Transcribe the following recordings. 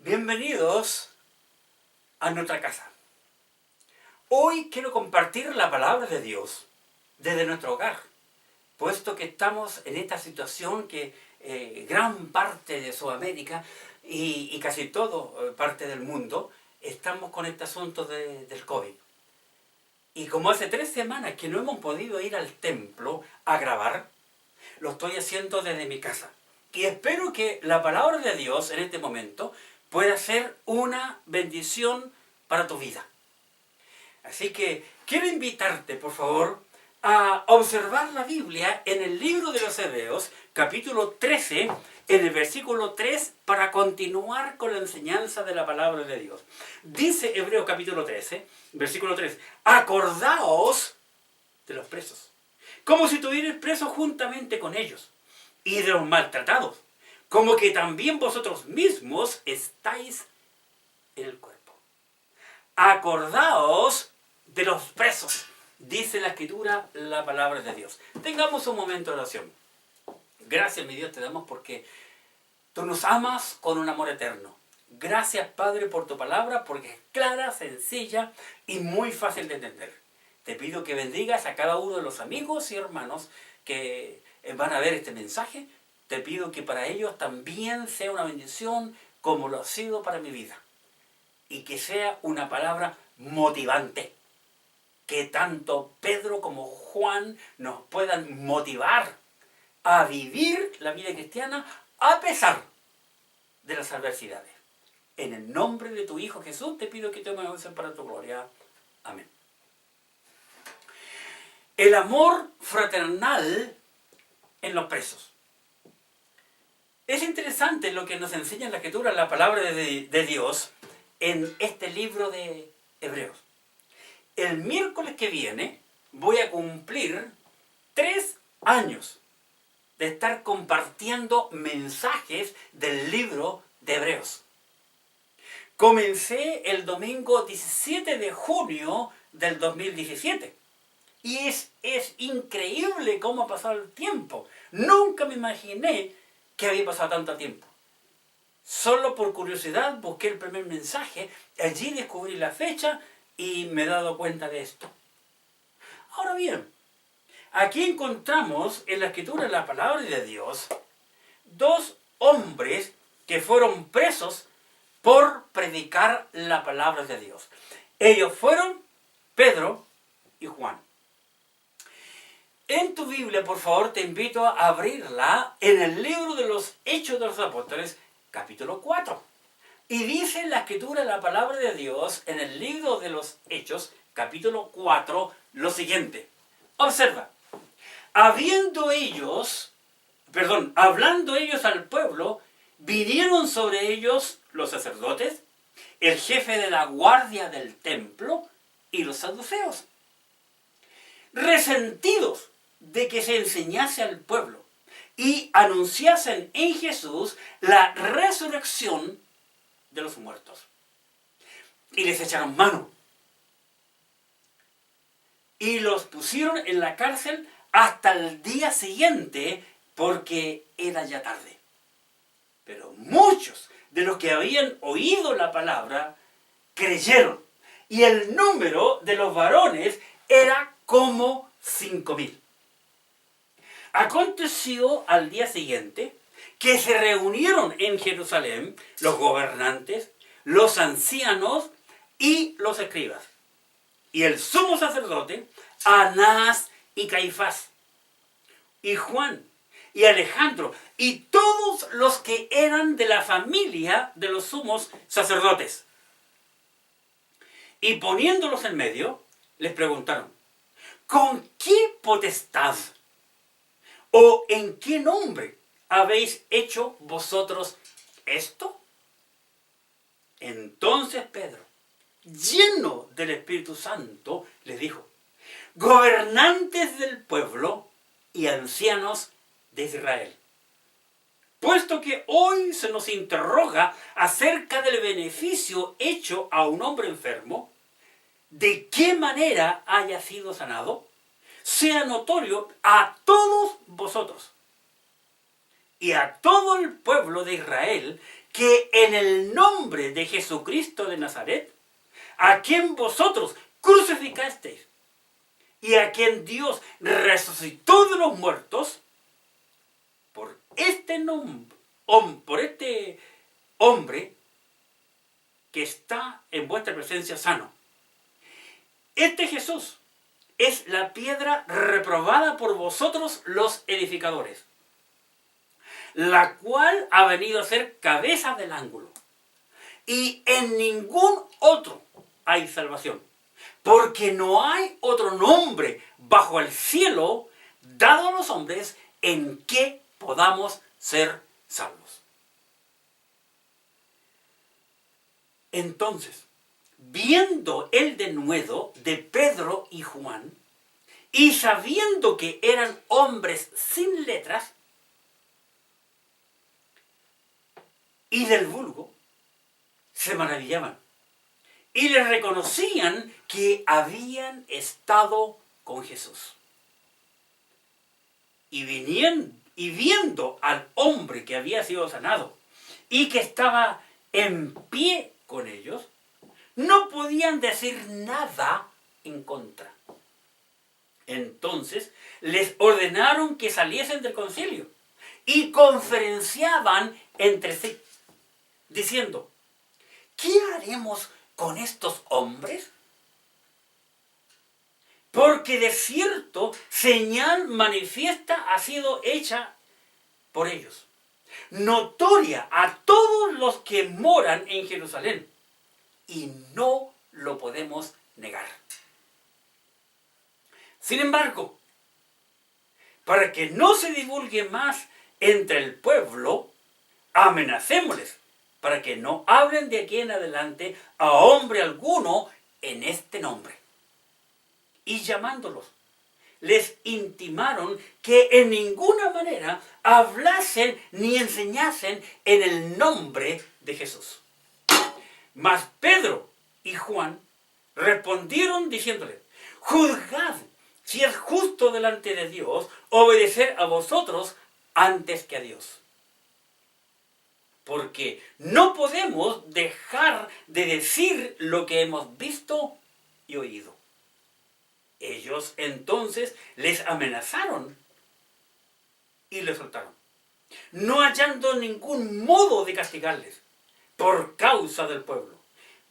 Bienvenidos a nuestra casa. Hoy quiero compartir la palabra de Dios desde nuestro hogar, puesto que estamos en esta situación que gran parte de Sudamérica y casi todo parte del mundo estamos con este asunto del COVID. Y como hace 3 semanas que no hemos podido ir al templo a grabar, lo estoy haciendo desde mi casa. Y espero que la palabra de Dios en este momento pueda ser una bendición para tu vida. Así que quiero invitarte, por favor, a observar la Biblia en el libro de los Hebreos, capítulo 13, en el versículo 3, para continuar con la enseñanza de la palabra de Dios. Dice Hebreos capítulo 13, versículo 3, acordaos de los presos, como si estuvierais presos juntamente con ellos, y de los maltratados, como que también vosotros mismos estáis en el cuerpo. Acordaos de los presos, dice la Escritura, la palabra de Dios. Tengamos un momento de oración. Gracias, mi Dios, te damos porque tú nos amas con un amor eterno. Gracias, Padre, por tu palabra, porque es clara, sencilla y muy fácil de entender. Te pido que bendigas a cada uno de los amigos y hermanos que van a ver este mensaje. Te pido que para ellos también sea una bendición como lo ha sido para mi vida. Y que sea una palabra motivante. Que tanto Pedro como Juan nos puedan motivar a vivir la vida cristiana a pesar de las adversidades. En el nombre de tu Hijo Jesús te pido que te me uses para tu gloria. Amén. El amor fraternal en los presos. Es interesante lo que nos enseña en la Escritura, la palabra de Dios, en este libro de Hebreos. El miércoles que viene voy a cumplir 3 años de estar compartiendo mensajes del libro de Hebreos. Comencé el domingo 17 de junio del 2017. Y es increíble cómo ha pasado el tiempo. Nunca me imaginé que había pasado tanto tiempo. Solo por curiosidad busqué el primer mensaje, allí descubrí la fecha y me he dado cuenta de esto. Ahora bien, aquí encontramos en la Escritura, en la palabra de Dios, 2 hombres que fueron presos por predicar la palabra de Dios. Ellos fueron Pedro y Juan. En tu Biblia, por favor, te invito a abrirla en el libro de los Hechos de los Apóstoles, capítulo 4. Y dice la Escritura, la palabra de Dios, en el libro de los Hechos, capítulo 4, lo siguiente. Observa. Hablando ellos al pueblo, vinieron sobre ellos los sacerdotes, el jefe de la guardia del templo y los saduceos, resentidos de que se enseñase al pueblo y anunciasen en Jesús la resurrección de los muertos. Y les echaron mano y los pusieron en la cárcel hasta el día siguiente, porque era ya tarde. Pero muchos de los que habían oído la palabra creyeron, y el número de los varones era como 5.000. Aconteció al día siguiente que se reunieron en Jerusalén los gobernantes, los ancianos y los escribas, y el sumo sacerdote, Anás y Caifás, y Juan, y Alejandro, y todos los que eran de la familia de los sumos sacerdotes. Y poniéndolos en medio, les preguntaron, ¿con qué potestad o en qué nombre habéis hecho vosotros esto? Entonces Pedro, lleno del Espíritu Santo, les dijo, gobernantes del pueblo y ancianos de Israel, puesto que hoy se nos interroga acerca del beneficio hecho a un hombre enfermo, de qué manera haya sido sanado, sea notorio a todos vosotros. y a todo el pueblo de Israel que en el nombre de Jesucristo de Nazaret, a quien vosotros crucificasteis y a quien Dios resucitó de los muertos, por este hombre que está en vuestra presencia sano. Este Jesús es la piedra reprobada por vosotros los edificadores, la cual ha venido a ser cabeza del ángulo. Y en ningún otro hay salvación, porque no hay otro nombre bajo el cielo dado a los hombres en que podamos ser salvos. Entonces, viendo el denuedo de Pedro y Juan, y sabiendo que eran hombres sin letras y del vulgo, se maravillaban y les reconocían que habían estado con Jesús. Y viendo al hombre que había sido sanado y que estaba en pie con ellos, no podían decir nada en contra. Entonces les ordenaron que saliesen del concilio y conferenciaban entre sí, diciendo: ¿qué haremos con estos hombres? Porque de cierto señal manifiesta ha sido hecha por ellos, notoria a todos los que moran en Jerusalén, y no lo podemos negar. Sin embargo, para que no se divulgue más entre el pueblo, amenacémosles, para que no hablen de aquí en adelante a hombre alguno en este nombre. Y llamándolos, les intimaron que en ninguna manera hablasen ni enseñasen en el nombre de Jesús. Mas Pedro y Juan respondieron diciéndole: juzgad si es justo delante de Dios obedecer a vosotros antes que a Dios. Porque no podemos dejar de decir lo que hemos visto y oído. Ellos entonces les amenazaron y les soltaron, no hallando ningún modo de castigarles por causa del pueblo,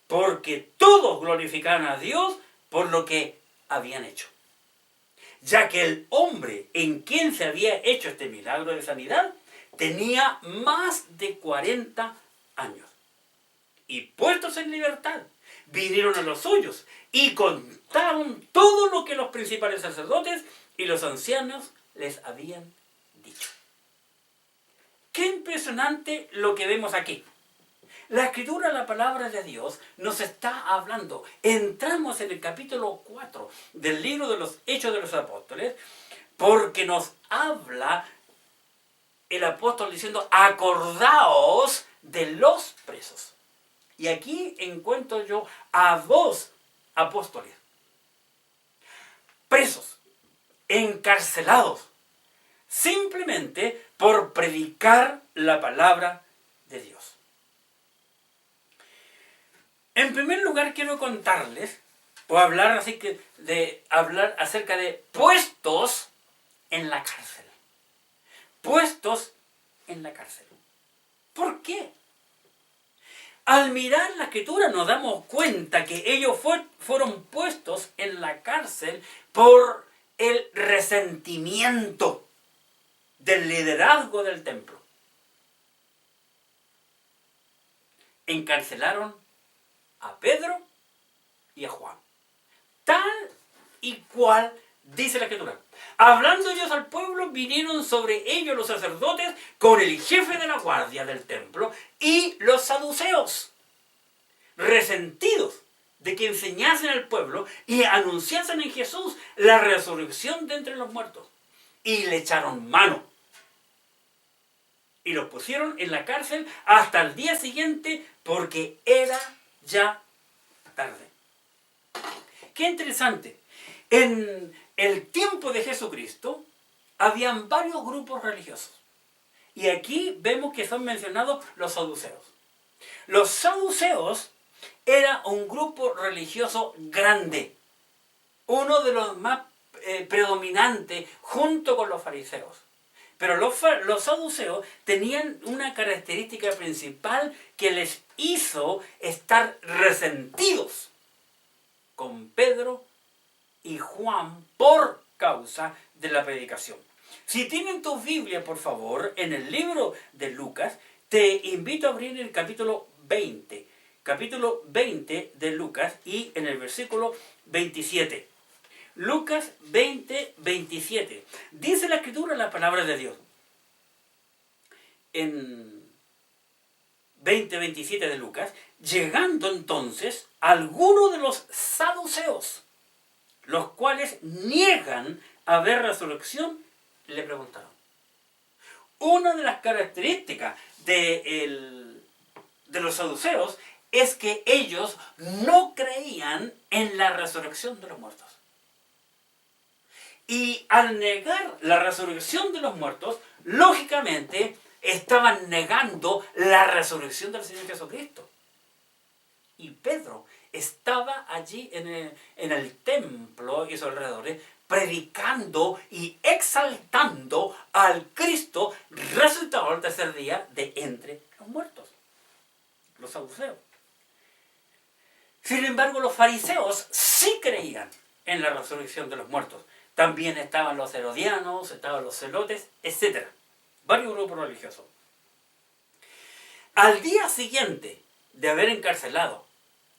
porque todos glorificaron a Dios por lo que habían hecho, ya que el hombre en quien se había hecho este milagro de sanidad tenía más de 40 años. Y puestos en libertad, vinieron a los suyos y contaron todo lo que los principales sacerdotes y los ancianos les habían dicho. Qué impresionante lo que vemos aquí. La escritura, la palabra de Dios, nos está hablando. Entramos en el capítulo 4 del libro de los Hechos de los Apóstoles, porque nos habla el apóstol diciendo: acordaos de los presos. Y aquí encuentro yo a dos apóstoles, presos, encarcelados, simplemente por predicar la palabra de Dios. En primer lugar, quiero contarles, o hablar acerca de puestos en la cárcel. Puestos en la cárcel. ¿Por qué? Al mirar la escritura nos damos cuenta que ellos fueron puestos en la cárcel por el resentimiento del liderazgo del templo. Encarcelaron a Pedro y a Juan, tal y cual dice la escritura. Hablando ellos al pueblo, vinieron sobre ellos los sacerdotes con el jefe de la guardia del templo y los saduceos, resentidos de que enseñasen al pueblo y anunciasen en Jesús la resurrección de entre los muertos. Y le echaron mano y los pusieron en la cárcel hasta el día siguiente, porque era ya tarde. Qué interesante. En el tiempo de Jesucristo habían varios grupos religiosos. Y aquí vemos que son mencionados los saduceos. Los saduceos era un grupo religioso grande, uno de los más predominantes junto con los fariseos. Pero los saduceos tenían una característica principal que les hizo estar resentidos con Pedro y Juan por causa de la predicación. Si tienen tu Biblia, por favor, en el libro de Lucas, te invito a abrir el capítulo 20. Capítulo 20 de Lucas y en el versículo 27. Lucas 20, 27. Dice la Escritura la palabra de Dios. En 20, 27 de Lucas, llegando entonces algunos de los saduceos, los cuales niegan haber resurrección, le preguntaron. Una de las características de los saduceos es que ellos no creían en la resurrección de los muertos. Y al negar la resurrección de los muertos, lógicamente estaban negando la resurrección del Señor Jesucristo. Y Pedro estaba allí en el templo y sus alrededores, predicando y exaltando al Cristo resucitado al tercer día de entre los muertos, los saduceos. Sin embargo, los fariseos sí creían en la resurrección de los muertos. También estaban los herodianos, estaban los celotes, etc. Varios grupos religiosos. Al día siguiente de haber encarcelado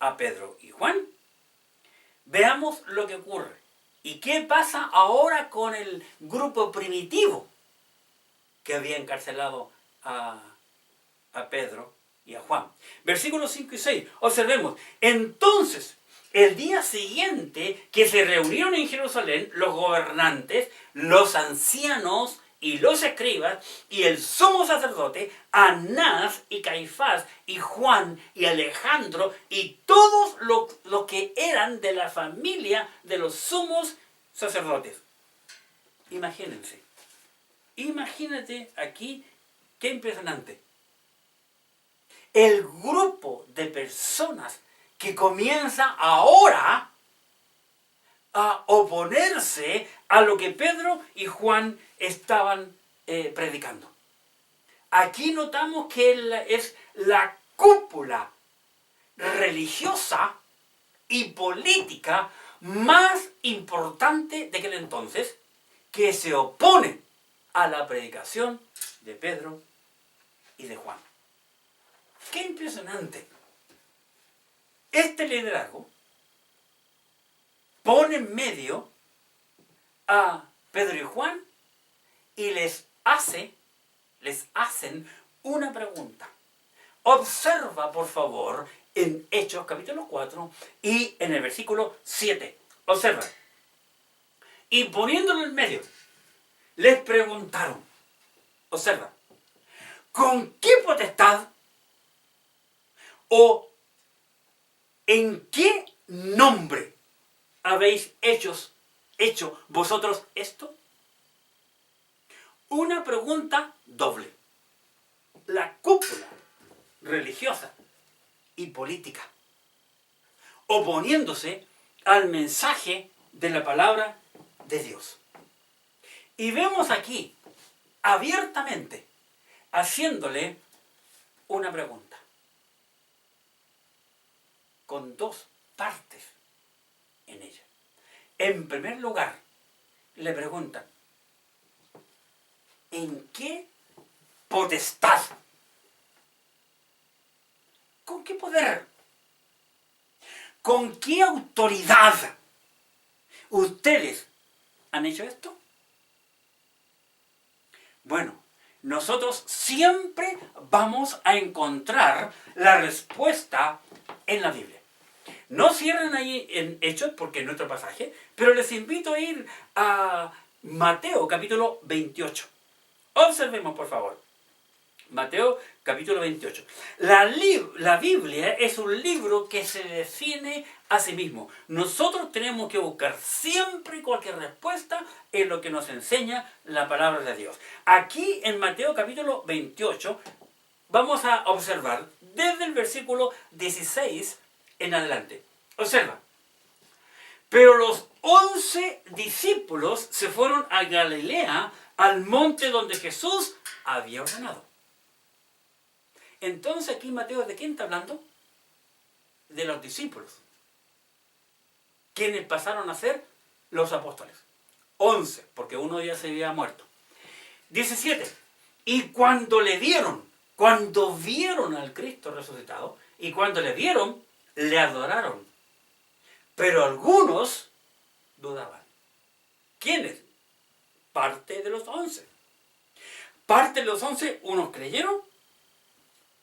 a Pedro y Juan, veamos lo que ocurre. ¿Y qué pasa ahora con el grupo primitivo que había encarcelado a Pedro y a Juan? Versículos 5 y 6. Observemos. Entonces, el día siguiente que se reunieron en Jerusalén los gobernantes, los ancianos y los escribas y el sumo sacerdote, Anás y Caifás y Juan y Alejandro y todos los que eran de la familia de los sumos sacerdotes. Imagínense. Imagínate aquí, qué impresionante. El grupo de personas que comienza ahora a oponerse a lo que Pedro y Juan estaban predicando. Aquí notamos que es la cúpula religiosa y política más importante de aquel entonces que se opone a la predicación de Pedro y de Juan. ¡Qué impresionante! Este liderazgo pone en medio a Pedro y Juan y les hacen una pregunta. Observa, por favor, en Hechos capítulo 4 y en el versículo 7. Observa. Y poniéndolo en medio, les preguntaron. Observa. ¿Con qué potestad o en qué nombre habéis hecho vosotros esto? Una pregunta doble. La cúpula religiosa y política, oponiéndose al mensaje de la palabra de Dios. Y vemos aquí, abiertamente, haciéndole una pregunta, con dos partes en ella. En primer lugar, le preguntan, ¿en qué potestad? ¿Con qué poder? ¿Con qué autoridad ustedes han hecho esto? Bueno, nosotros siempre vamos a encontrar la respuesta en la Biblia. No cierren ahí en Hechos porque es nuestro pasaje, pero les invito a ir a Mateo capítulo 28. Observemos, por favor. Mateo capítulo 28. La Biblia es un libro que se define a sí mismo. Nosotros tenemos que buscar siempre cualquier respuesta en lo que nos enseña la palabra de Dios. Aquí en Mateo capítulo 28 vamos a observar desde el versículo 16 en adelante. Observa. Pero los 11 discípulos se fueron a Galilea, al monte donde Jesús había ordenado. Entonces aquí Mateo, ¿de quién está hablando? De los discípulos, quienes pasaron a ser los apóstoles. 11, porque uno ya se había muerto. 17. Y cuando vieron al Cristo resucitado, y cuando le vieron, le adoraron. Pero algunos dudaban. ¿Quiénes? Parte de los 11. Parte de los 11, unos creyeron,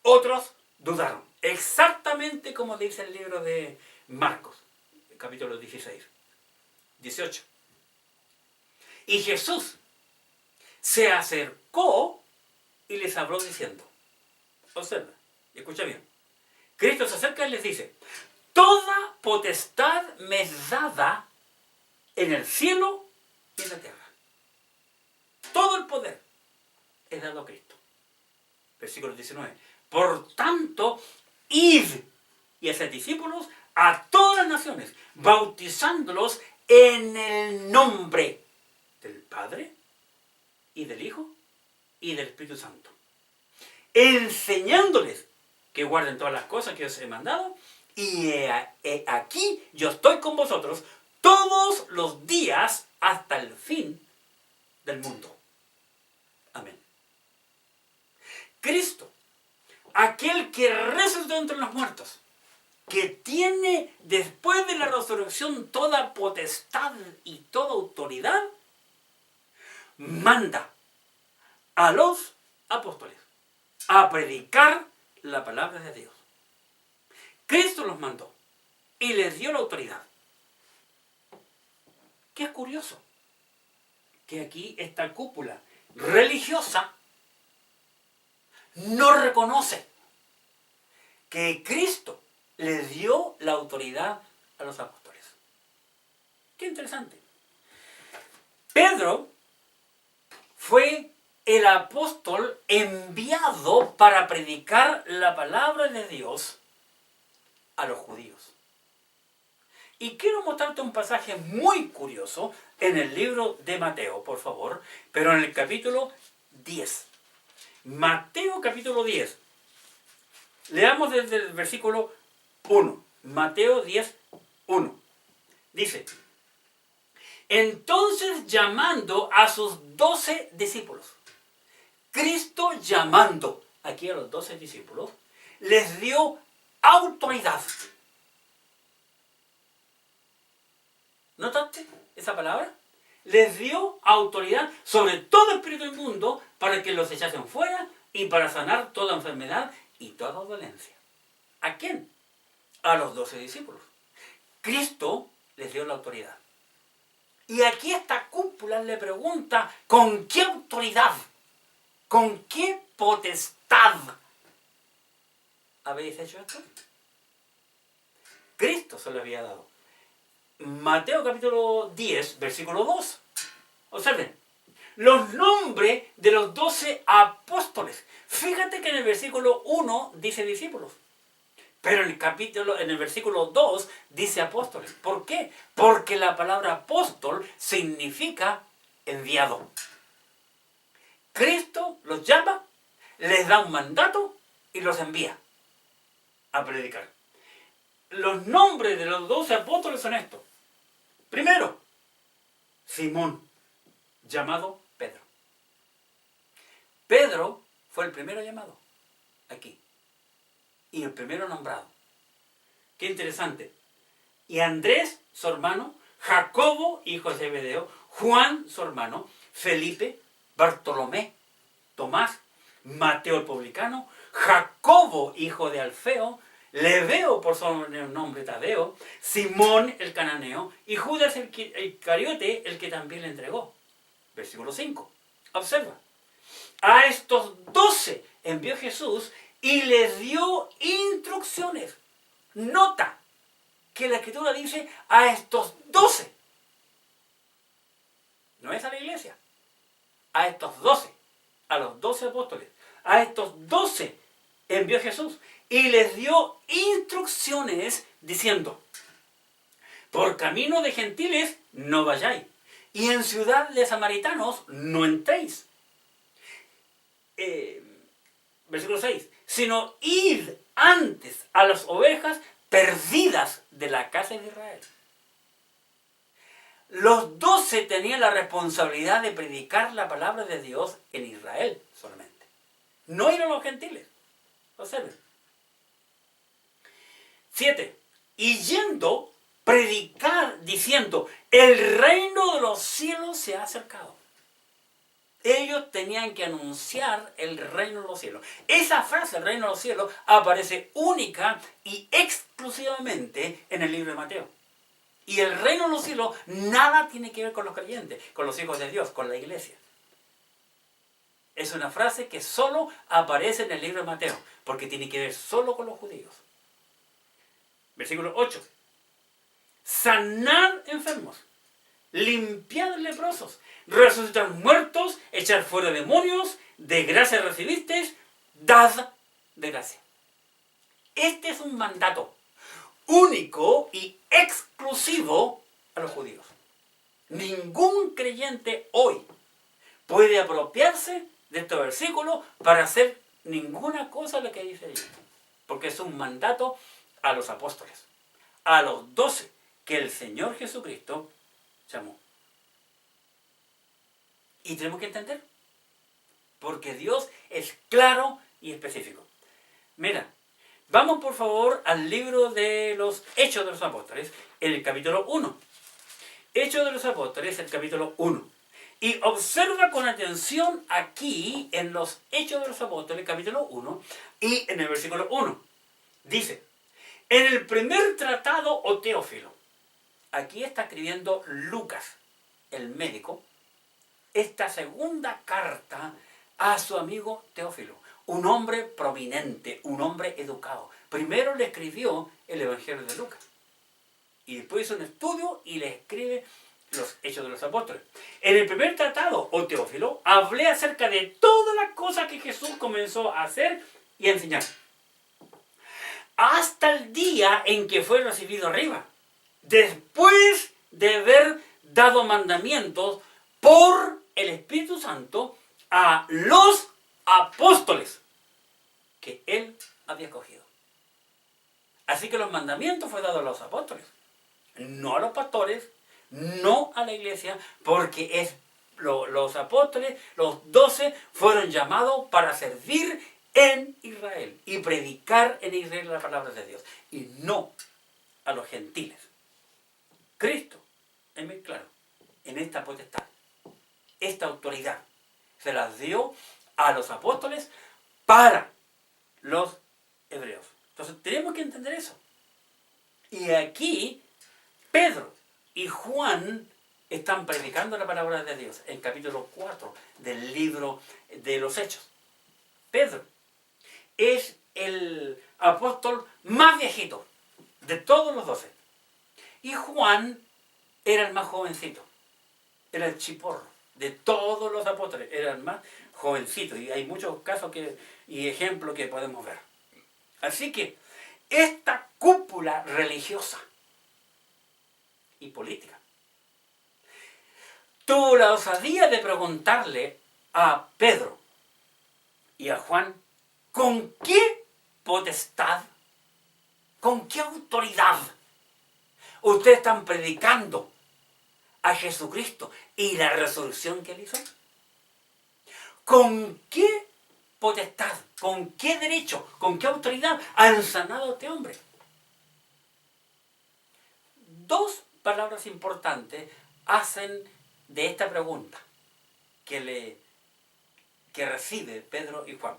otros dudaron. Exactamente como dice el libro de Marcos, capítulo 16, 18. Y Jesús se acercó y les habló diciendo, observa, y escucha bien. Cristo se acerca y les dice, toda potestad me es dada en el cielo y en la tierra. Todo el poder es dado a Cristo. Versículo 19. Por tanto, id y haced discípulos a todas las naciones, bautizándolos en el nombre del Padre y del Hijo y del Espíritu Santo, enseñándoles que guarden todas las cosas que os he mandado, y aquí yo estoy con vosotros todos los días hasta el fin del mundo. Amén. Cristo, aquel que resucitó entre los muertos, que tiene después de la resurrección toda potestad y toda autoridad, manda a los apóstoles a predicar la palabra de Dios. Cristo los mandó y les dio la autoridad. ¿Qué es curioso? Que aquí esta cúpula religiosa no reconoce que Cristo le dio la autoridad a los apóstoles. Qué interesante. Pedro fue el apóstol enviado para predicar la palabra de Dios a los judíos. Y quiero mostrarte un pasaje muy curioso en el libro de Mateo, por favor, pero en el capítulo 10. Mateo capítulo 10. Leamos desde el versículo 1. Mateo 10, 1. Dice, entonces llamando a sus 12 discípulos, Cristo llamando aquí a los 12 discípulos, les dio autoridad. ¿Notaste esa palabra? Les dio autoridad sobre todo espíritu inmundo para que los echasen fuera y para sanar toda enfermedad y toda dolencia. ¿A quién? A los 12 discípulos. Cristo les dio la autoridad. Y aquí esta cúpula le pregunta, ¿con qué autoridad? ¿Con qué potestad habéis hecho esto? Cristo se lo había dado. Mateo capítulo 10, versículo 2. Observen, los nombres de los 12 apóstoles. Fíjate que en el versículo 1 dice discípulos, pero en el versículo 2 dice apóstoles. ¿Por qué? Porque la palabra apóstol significa enviado. Cristo los llama, les da un mandato y los envía a predicar. Los nombres de los 12 apóstoles son estos. Primero, Simón, llamado Pedro. Pedro fue el primero llamado aquí y el primero nombrado. Qué interesante. Y Andrés, su hermano, Jacobo, hijo de Zebedeo, Juan, su hermano, Felipe, Bartolomé, Tomás, Mateo el publicano, Jacobo, hijo de Alfeo, Lebeo, por su nombre Tadeo, Simón el cananeo y Judas el Iscariote, el que también le entregó. Versículo 5. Observa. A estos 12 envió Jesús y les dio instrucciones. Nota que la Escritura dice a estos 12. No es a la iglesia. A estos 12. A los 12 apóstoles. A estos 12 envió Jesús y les dio instrucciones diciendo: por camino de gentiles no vayáis, y en ciudad de samaritanos no entréis. Versículo 6. Sino id antes a las ovejas perdidas de la casa de Israel. Los 12 tenían la responsabilidad de predicar la palabra de Dios en Israel solamente. No eran los gentiles. Observen. 7. Y yendo, predicar diciendo: el reino de los cielos se ha acercado. Ellos tenían que anunciar el reino de los cielos. Esa frase, el reino de los cielos, aparece única y exclusivamente en el libro de Mateo. Y el reino de los cielos nada tiene que ver con los creyentes, con los hijos de Dios, con la iglesia. Es una frase que solo aparece en el libro de Mateo, porque tiene que ver solo con los judíos. Versículo 8. Sanad enfermos, limpiad leprosos, resucitar muertos, echar fuera demonios, de gracia recibisteis, dad de gracia. Este es un mandato único y exclusivo a los judíos. Ningún creyente hoy puede apropiarse de este versículo para hacer ninguna cosa de lo que dice ahí, porque es un mandato a los apóstoles, a los 12 que el Señor Jesucristo llamó. Y tenemos que entender, porque Dios es claro y específico. Mira, vamos por favor al libro de los Hechos de los Apóstoles, en el capítulo 1. Hechos de los Apóstoles, el capítulo 1. Y observa con atención aquí, en los Hechos de los Apóstoles, capítulo 1, y en el versículo 1. Dice: en el primer tratado, o Teófilo. Aquí está escribiendo Lucas, el médico, esta segunda carta a su amigo Teófilo, un hombre prominente, un hombre educado. Primero le escribió el Evangelio de Lucas y después hizo un estudio y le escribe los Hechos de los Apóstoles. En el primer tratado, o Teófilo, hablé acerca de todas las cosas que Jesús comenzó a hacer y a enseñar, hasta el día en que fue recibido arriba, después de haber dado mandamientos por el Espíritu Santo a los apóstoles que él había escogido. Así que los mandamientos fueron dados a los apóstoles, no a los pastores, no a la iglesia, porque los apóstoles, los 12, fueron llamados para servir en Israel y predicar en Israel la palabra de Dios, y no a los gentiles. Cristo es muy claro en esta potestad. Esta autoridad se las dio a los apóstoles para los hebreos. Entonces tenemos que entender eso. Y aquí Pedro y Juan están predicando la palabra de Dios en capítulo 4 del libro de los Hechos. Pedro es el apóstol más viejito de todos los 12. Y Juan era el más jovencito. Era el chiporro de todos los apóstoles. Era el más jovencito. Y hay muchos casos y ejemplos que podemos ver. Así que esta cúpula religiosa y política tuvo la osadía de preguntarle a Pedro y a Juan: ¿con qué potestad, con qué autoridad ustedes están predicando a Jesucristo y la resurrección que él hizo? ¿Con qué potestad, con qué derecho, con qué autoridad han sanado a este hombre? Dos palabras importantes hacen de esta pregunta que recibe Pedro y Juan.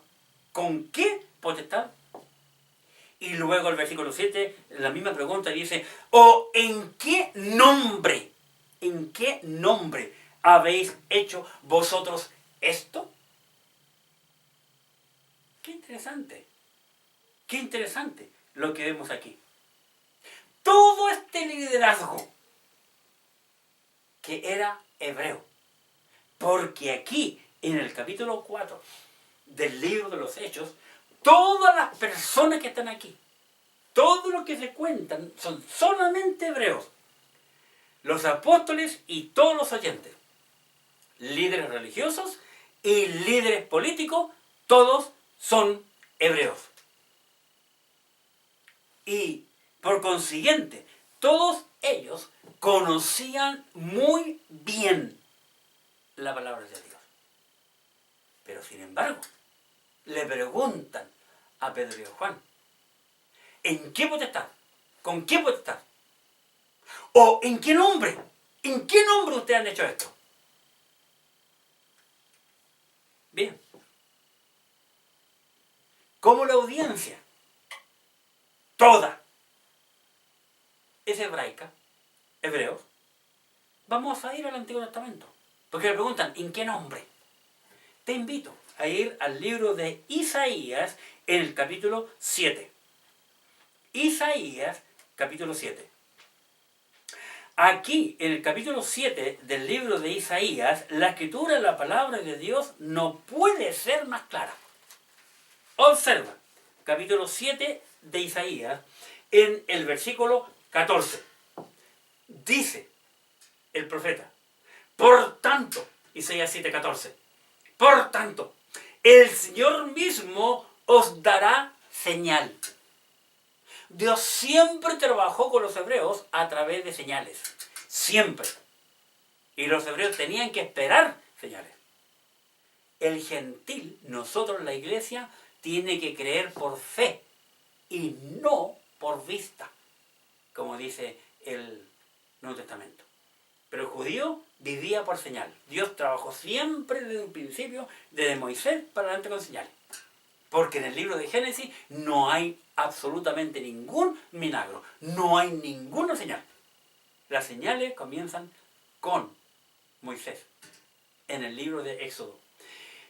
¿Con qué potestad? Y luego el versículo 7, la misma pregunta dice: ¿o en qué nombre habéis hecho vosotros esto? qué interesante lo que vemos aquí. Todo este liderazgo que era hebreo, porque aquí en el capítulo 4 del libro de los Hechos, todas las personas que están aquí, todo lo que se cuentan son solamente hebreos. Los apóstoles y todos los oyentes, líderes religiosos y líderes políticos, todos son hebreos. Y por consiguiente, todos ellos conocían muy bien la palabra de Dios. Pero sin embargo, le preguntan a Pedro y a Juan, ¿en qué potestad? ¿Con qué potestad? ¿O en qué nombre? ¿En qué nombre ustedes han hecho esto? Bien. Como la audiencia, toda, es hebraica, hebreos, vamos a ir al Antiguo Testamento. Porque le preguntan, ¿en qué nombre? Te invito a ir al libro de Isaías en el capítulo 7. Isaías, capítulo 7. Aquí, en el capítulo 7 del libro de Isaías, la escritura, la palabra de Dios, no puede ser más clara. Observa, capítulo 7 de Isaías, en el versículo 14. Dice el profeta, por tanto, Isaías 7:14, por tanto, el Señor mismo os dará señal. Dios siempre trabajó con los hebreos a través de señales. Siempre. Y los hebreos tenían que esperar señales. El gentil, nosotros la iglesia, tiene que creer por fe y no por vista, como dice el Nuevo Testamento. Pero el judío vivía por señal. Dios trabajó siempre desde un principio, desde Moisés para adelante con señales. Porque en el libro de Génesis no hay absolutamente ningún milagro, no hay ninguna señal. Las señales comienzan con Moisés, en el libro de Éxodo.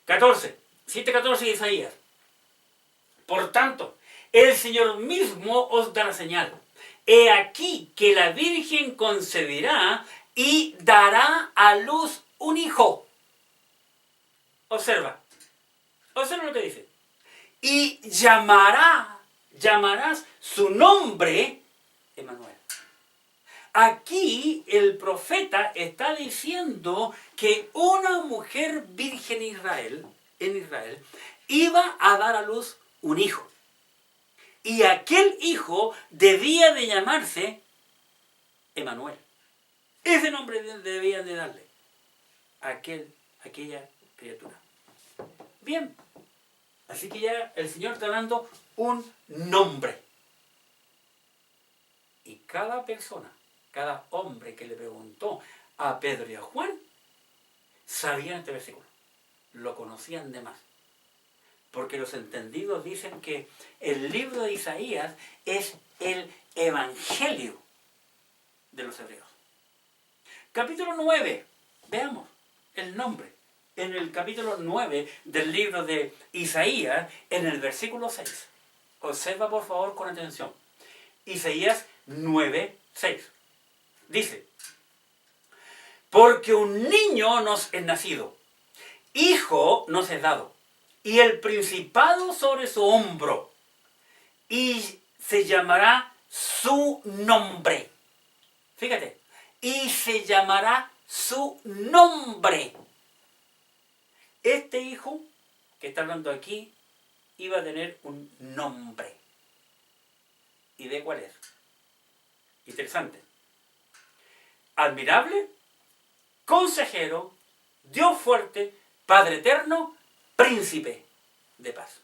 7:14 de Isaías. Por tanto, el Señor mismo os dará señal. He aquí que la Virgen concebirá y dará a luz un hijo. Observa lo que dice. Y llamarás su nombre Emmanuel. Aquí el profeta está diciendo que una mujer virgen en Israel iba a dar a luz un hijo. Y aquel hijo debía de llamarse Emmanuel. Ese nombre debían de darle a aquella criatura. Bien. Así que ya el Señor está dando un nombre. Y cada persona, cada hombre que le preguntó a Pedro y a Juan, sabían este versículo. Lo conocían de más. Porque los entendidos dicen que el libro de Isaías es el evangelio de los hebreos. Capítulo 9. Veamos el nombre. En el capítulo 9 del libro de Isaías, en el versículo 6. Observa por favor con atención. Isaías 9:6. Dice, porque un niño nos es nacido, hijo nos es dado, y el principado sobre su hombro, y se llamará su nombre. Fíjate, y se llamará su nombre. Este hijo que está hablando aquí iba a tener un nombre. ¿Y de cuál es? Interesante. Admirable, consejero, Dios fuerte, Padre eterno, príncipe de paz.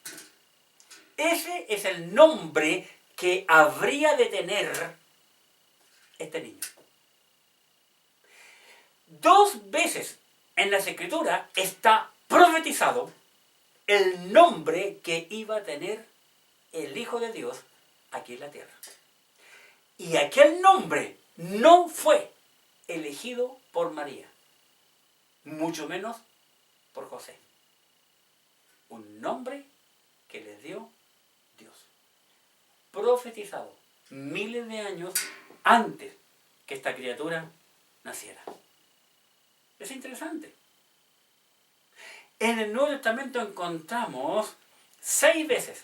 Ese es el nombre que habría de tener este niño. 2 veces en las Escrituras está profetizado el nombre que iba a tener el Hijo de Dios aquí en la tierra. Y aquel nombre no fue elegido por María, mucho menos por José. Un nombre que les dio Dios. Profetizado miles de años antes que esta criatura naciera. Es interesante. En el Nuevo Testamento encontramos 6 veces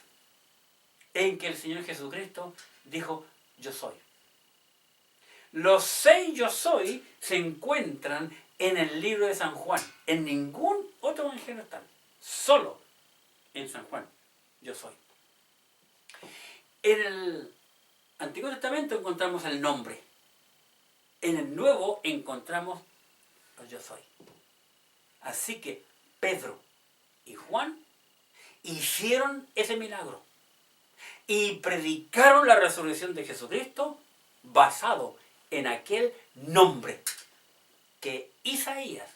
en que el Señor Jesucristo dijo, yo soy. Los 6 yo soy se encuentran en el libro de San Juan. En ningún otro evangelio están. Solo en San Juan, yo soy. En el Antiguo Testamento encontramos el nombre. En el Nuevo encontramos el yo soy. Así que Pedro y Juan hicieron ese milagro y predicaron la resurrección de Jesucristo basado en aquel nombre que Isaías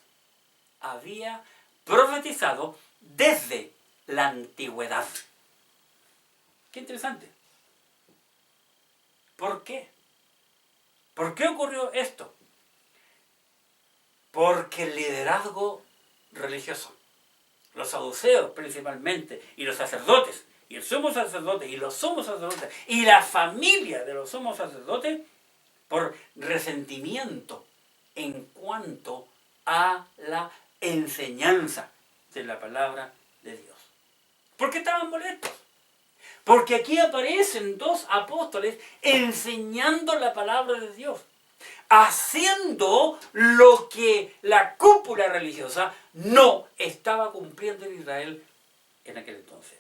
había profetizado desde la antigüedad. Qué interesante. ¿Por qué? ¿Por qué ocurrió esto? Porque el liderazgo religioso, los saduceos principalmente, y los sacerdotes, y el sumo sacerdote, y los sumos sacerdotes, y la familia de los sumos sacerdotes, por resentimiento en cuanto a la enseñanza de la palabra de Dios. ¿Por qué estaban molestos? Porque aquí aparecen 2 apóstoles enseñando la palabra de Dios, haciendo lo que la cúpula religiosa no estaba cumpliendo en Israel en aquel entonces.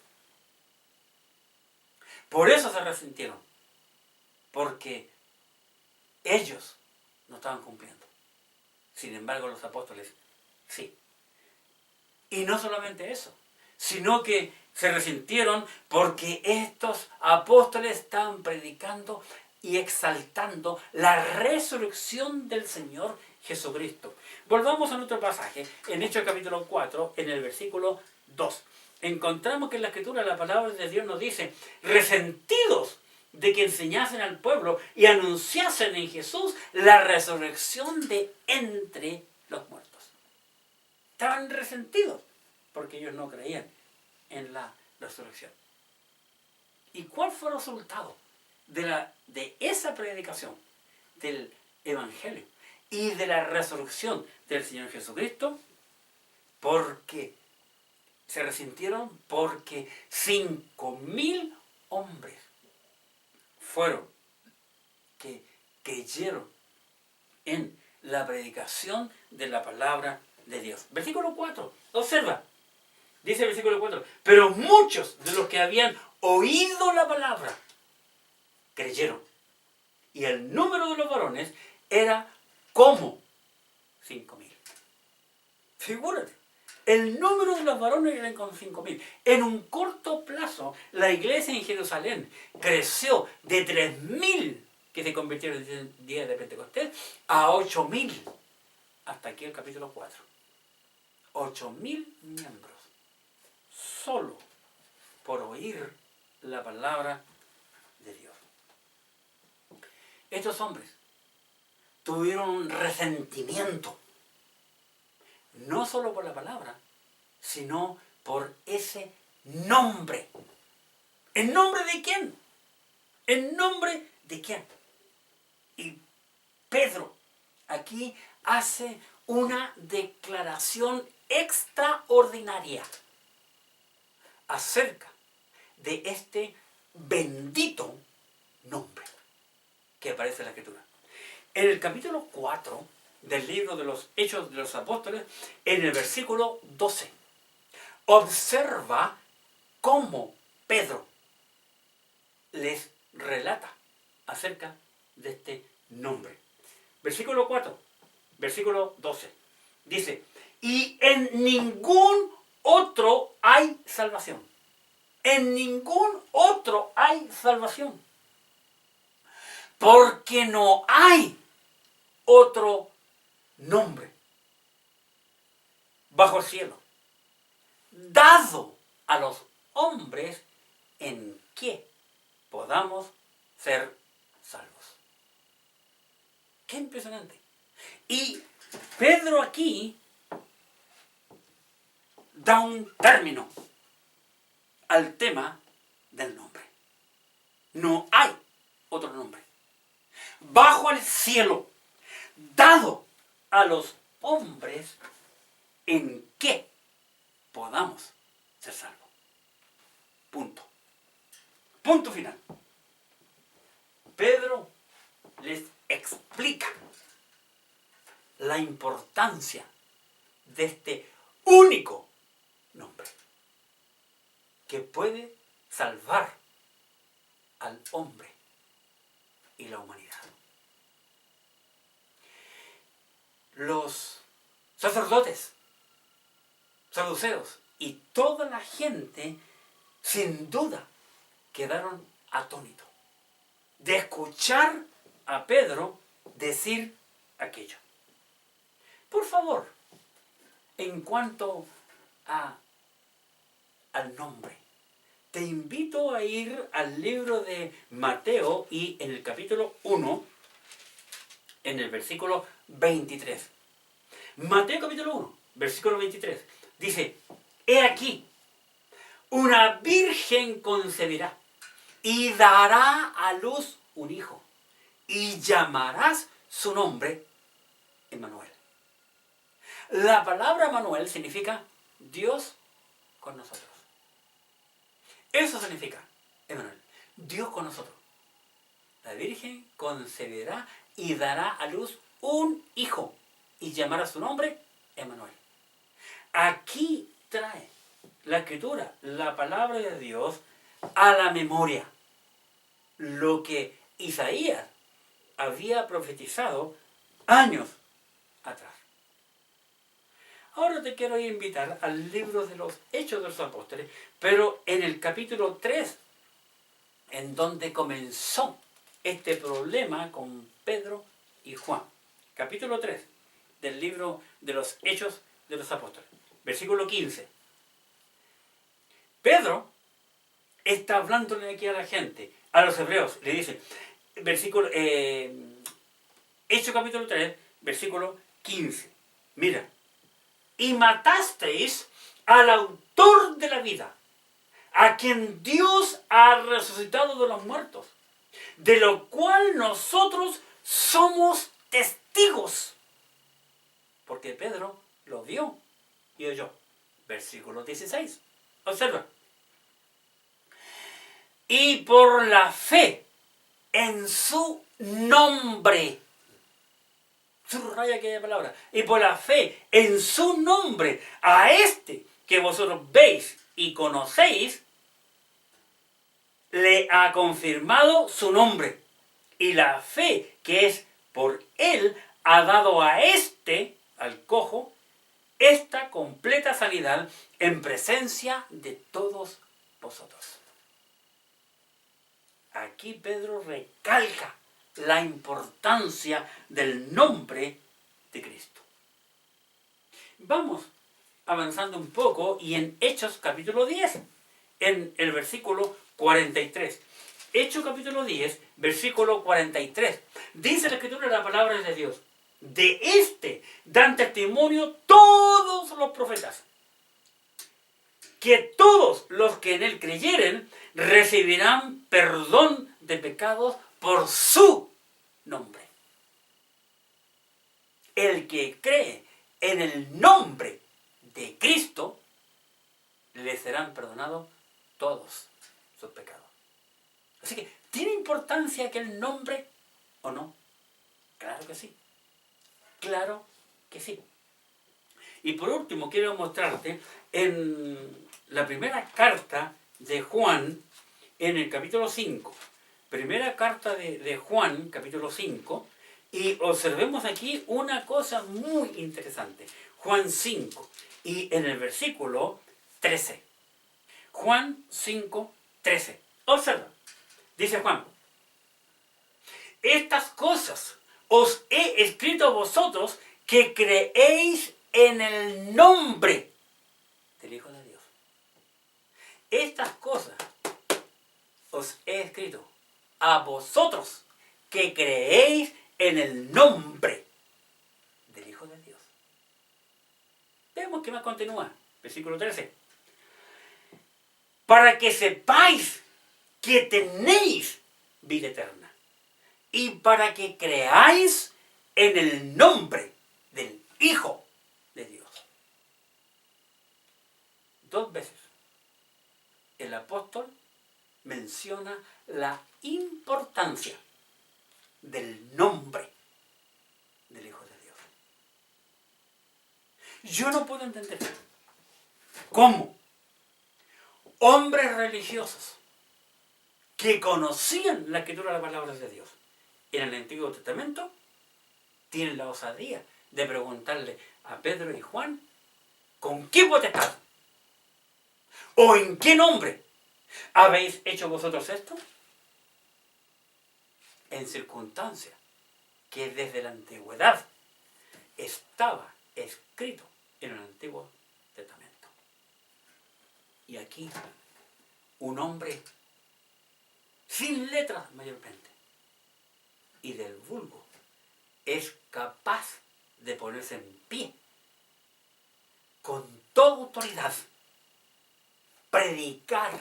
Por eso se resintieron, porque ellos no estaban cumpliendo. Sin embargo, los apóstoles sí. Y no solamente eso, sino que se resintieron porque estos apóstoles estaban predicando y exaltando la resurrección del Señor Jesucristo. Volvamos a nuestro pasaje, en Hechos capítulo 4, en el versículo 2. Encontramos que en la Escritura la palabra de Dios nos dice, resentidos de que enseñasen al pueblo y anunciasen en Jesús la resurrección de entre los muertos. Estaban resentidos porque ellos no creían en la resurrección. ¿Y cuál fue el resultado de esa predicación del Evangelio y de la resurrección del Señor Jesucristo? Porque se resintieron, porque 5.000 hombres fueron que creyeron en la predicación de la palabra de Dios. Versículo 4, observa, dice el versículo 4, pero muchos de los que habían oído la palabra creyeron, y el número de los varones era como 5.000. Figúrate, el número de los varones eran como 5.000. En un corto plazo, la iglesia en Jerusalén creció de 3.000 que se convirtieron en el día de Pentecostés a 8.000. Hasta aquí el capítulo 4. 8.000 miembros. Solo por oír la palabra de Dios. Estos hombres tuvieron un resentimiento, no solo por la palabra, sino por ese nombre. ¿En nombre de quién? ¿En nombre de quién? Y Pedro aquí hace una declaración extraordinaria acerca de este bendito nombre que aparece en la Escritura. En el capítulo 4 del libro de los Hechos de los Apóstoles, en el versículo 12, observa cómo Pedro les relata acerca de este nombre. Versículo 4, versículo 12, dice, y en ningún otro hay salvación. En ningún otro hay salvación. Porque no hay otro nombre bajo el cielo dado a los hombres en que podamos ser salvos. Qué impresionante. Y Pedro aquí da un término al tema del nombre. No hay otro nombre bajo el cielo dado a los hombres en que podamos ser salvos. Punto. Punto final. Pedro les explica la importancia de este único nombre que puede salvar al hombre y la humanidad. Los sacerdotes, saduceos y toda la gente sin duda quedaron atónitos de escuchar a Pedro decir aquello. Por favor, en cuanto al nombre, te invito a ir al libro de Mateo y en el capítulo 1, en el versículo 23. Mateo capítulo 1, versículo 23. Dice, he aquí, una virgen concebirá y dará a luz un hijo y llamarás su nombre Emmanuel. La palabra Emmanuel significa Dios con nosotros. Eso significa Emmanuel, Dios con nosotros. La Virgen concebirá y dará a luz un hijo y llamará su nombre Emmanuel. Aquí trae la Escritura, la palabra de Dios, a la memoria lo que Isaías había profetizado años atrás. Ahora te quiero invitar al libro de los Hechos de los Apóstoles, pero en el capítulo 3, en donde comenzó este problema con Pedro y Juan. Capítulo 3 del libro de los Hechos de los Apóstoles. Versículo 15. Pedro está hablándole aquí a la gente, a los hebreos, le dice, versículo, Hechos capítulo 3, versículo 15. Mira, y matasteis al autor de la vida, a quien Dios ha resucitado de los muertos, de lo cual nosotros somos testigos. Porque Pedro lo vio y oyó. Versículo 16. Observa. Y por la fe en su nombre. Subraya aquella palabra. Y por la fe en su nombre, a este que vosotros veis y conocéis, le ha confirmado su nombre. Y la fe que es por él ha dado a este, al cojo, esta completa sanidad en presencia de todos vosotros. Aquí Pedro recalca la importancia del nombre de Cristo. Vamos avanzando un poco y en Hechos capítulo 10, en el versículo 43. Hechos capítulo 10, versículo 43. Dice la Escritura, la palabra de Dios. De este dan testimonio todos los profetas, que todos los que en él creyeren recibirán perdón de pecados por su nombre. El que cree en el nombre de Cristo, le serán perdonados todos sus pecados. Así que, ¿tiene importancia aquel nombre o no? Claro que sí. Claro que sí. Y por último, quiero mostrarte en la primera carta de Juan, en el capítulo 5. Primera carta de Juan, capítulo 5. Y observemos aquí una cosa muy interesante. Juan 5. Y en el versículo 13. Juan 5, 13. Observa. Dice Juan. Estas cosas os he escrito a vosotros que creéis en el nombre del Hijo de Dios. Estas cosas os he escrito a vosotros que creéis en el nombre del Hijo de Dios. Vemos que más continúa. Versículo 13. para que sepáis que tenéis vida eterna y para que creáis en el nombre del Hijo de Dios. 2 veces el apóstol menciona la importancia del nombre del Hijo de Dios. Yo no puedo entender cómo hombres religiosos que conocían la escritura de las palabras de Dios en el Antiguo Testamento tienen la osadía de preguntarle a Pedro y Juan ¿con qué potestad? ¿O en qué nombre habéis hecho vosotros esto? En circunstancias que desde la antigüedad estaba escrito en el Antiguo Testamento. Y aquí un hombre sin letras mayormente y del vulgo es capaz de ponerse en pie con toda autoridad, predicar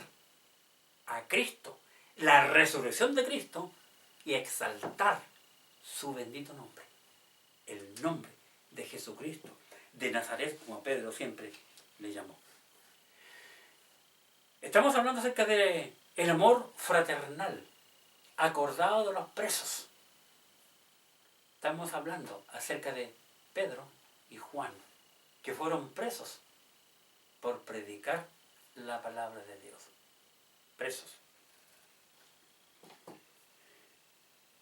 a Cristo, la resurrección de Cristo y exaltar su bendito nombre, el nombre de Jesucristo de Nazaret, como Pedro siempre le llamó. Estamos hablando acerca de el amor fraternal acordado de los presos. Estamos hablando acerca de Pedro y Juan, que fueron presos por predicar la palabra de Dios. Presos.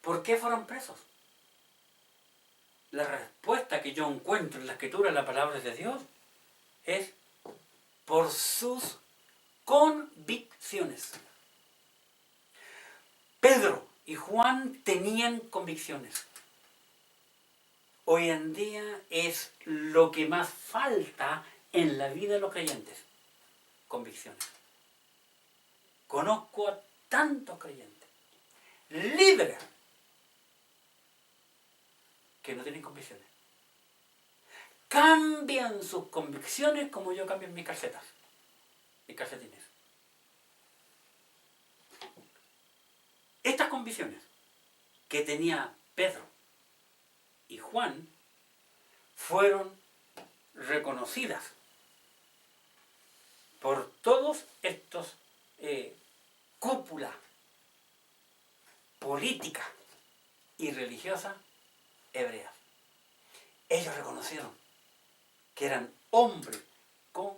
¿Por qué fueron presos? La respuesta que yo encuentro en la escritura, en la palabra de Dios, es por sus convicciones. Pedro y Juan tenían convicciones. Hoy en día es lo que más falta en la vida de los creyentes. Convicciones. Conozco a tantos creyentes, líderes, que no tienen convicciones. Cambian sus convicciones como yo cambio mis calcetas, mis calcetines. Estas convicciones que tenía Pedro y Juan fueron reconocidas por todos estos cúpulas política y religiosa hebreas. Ellos reconocieron que eran hombres con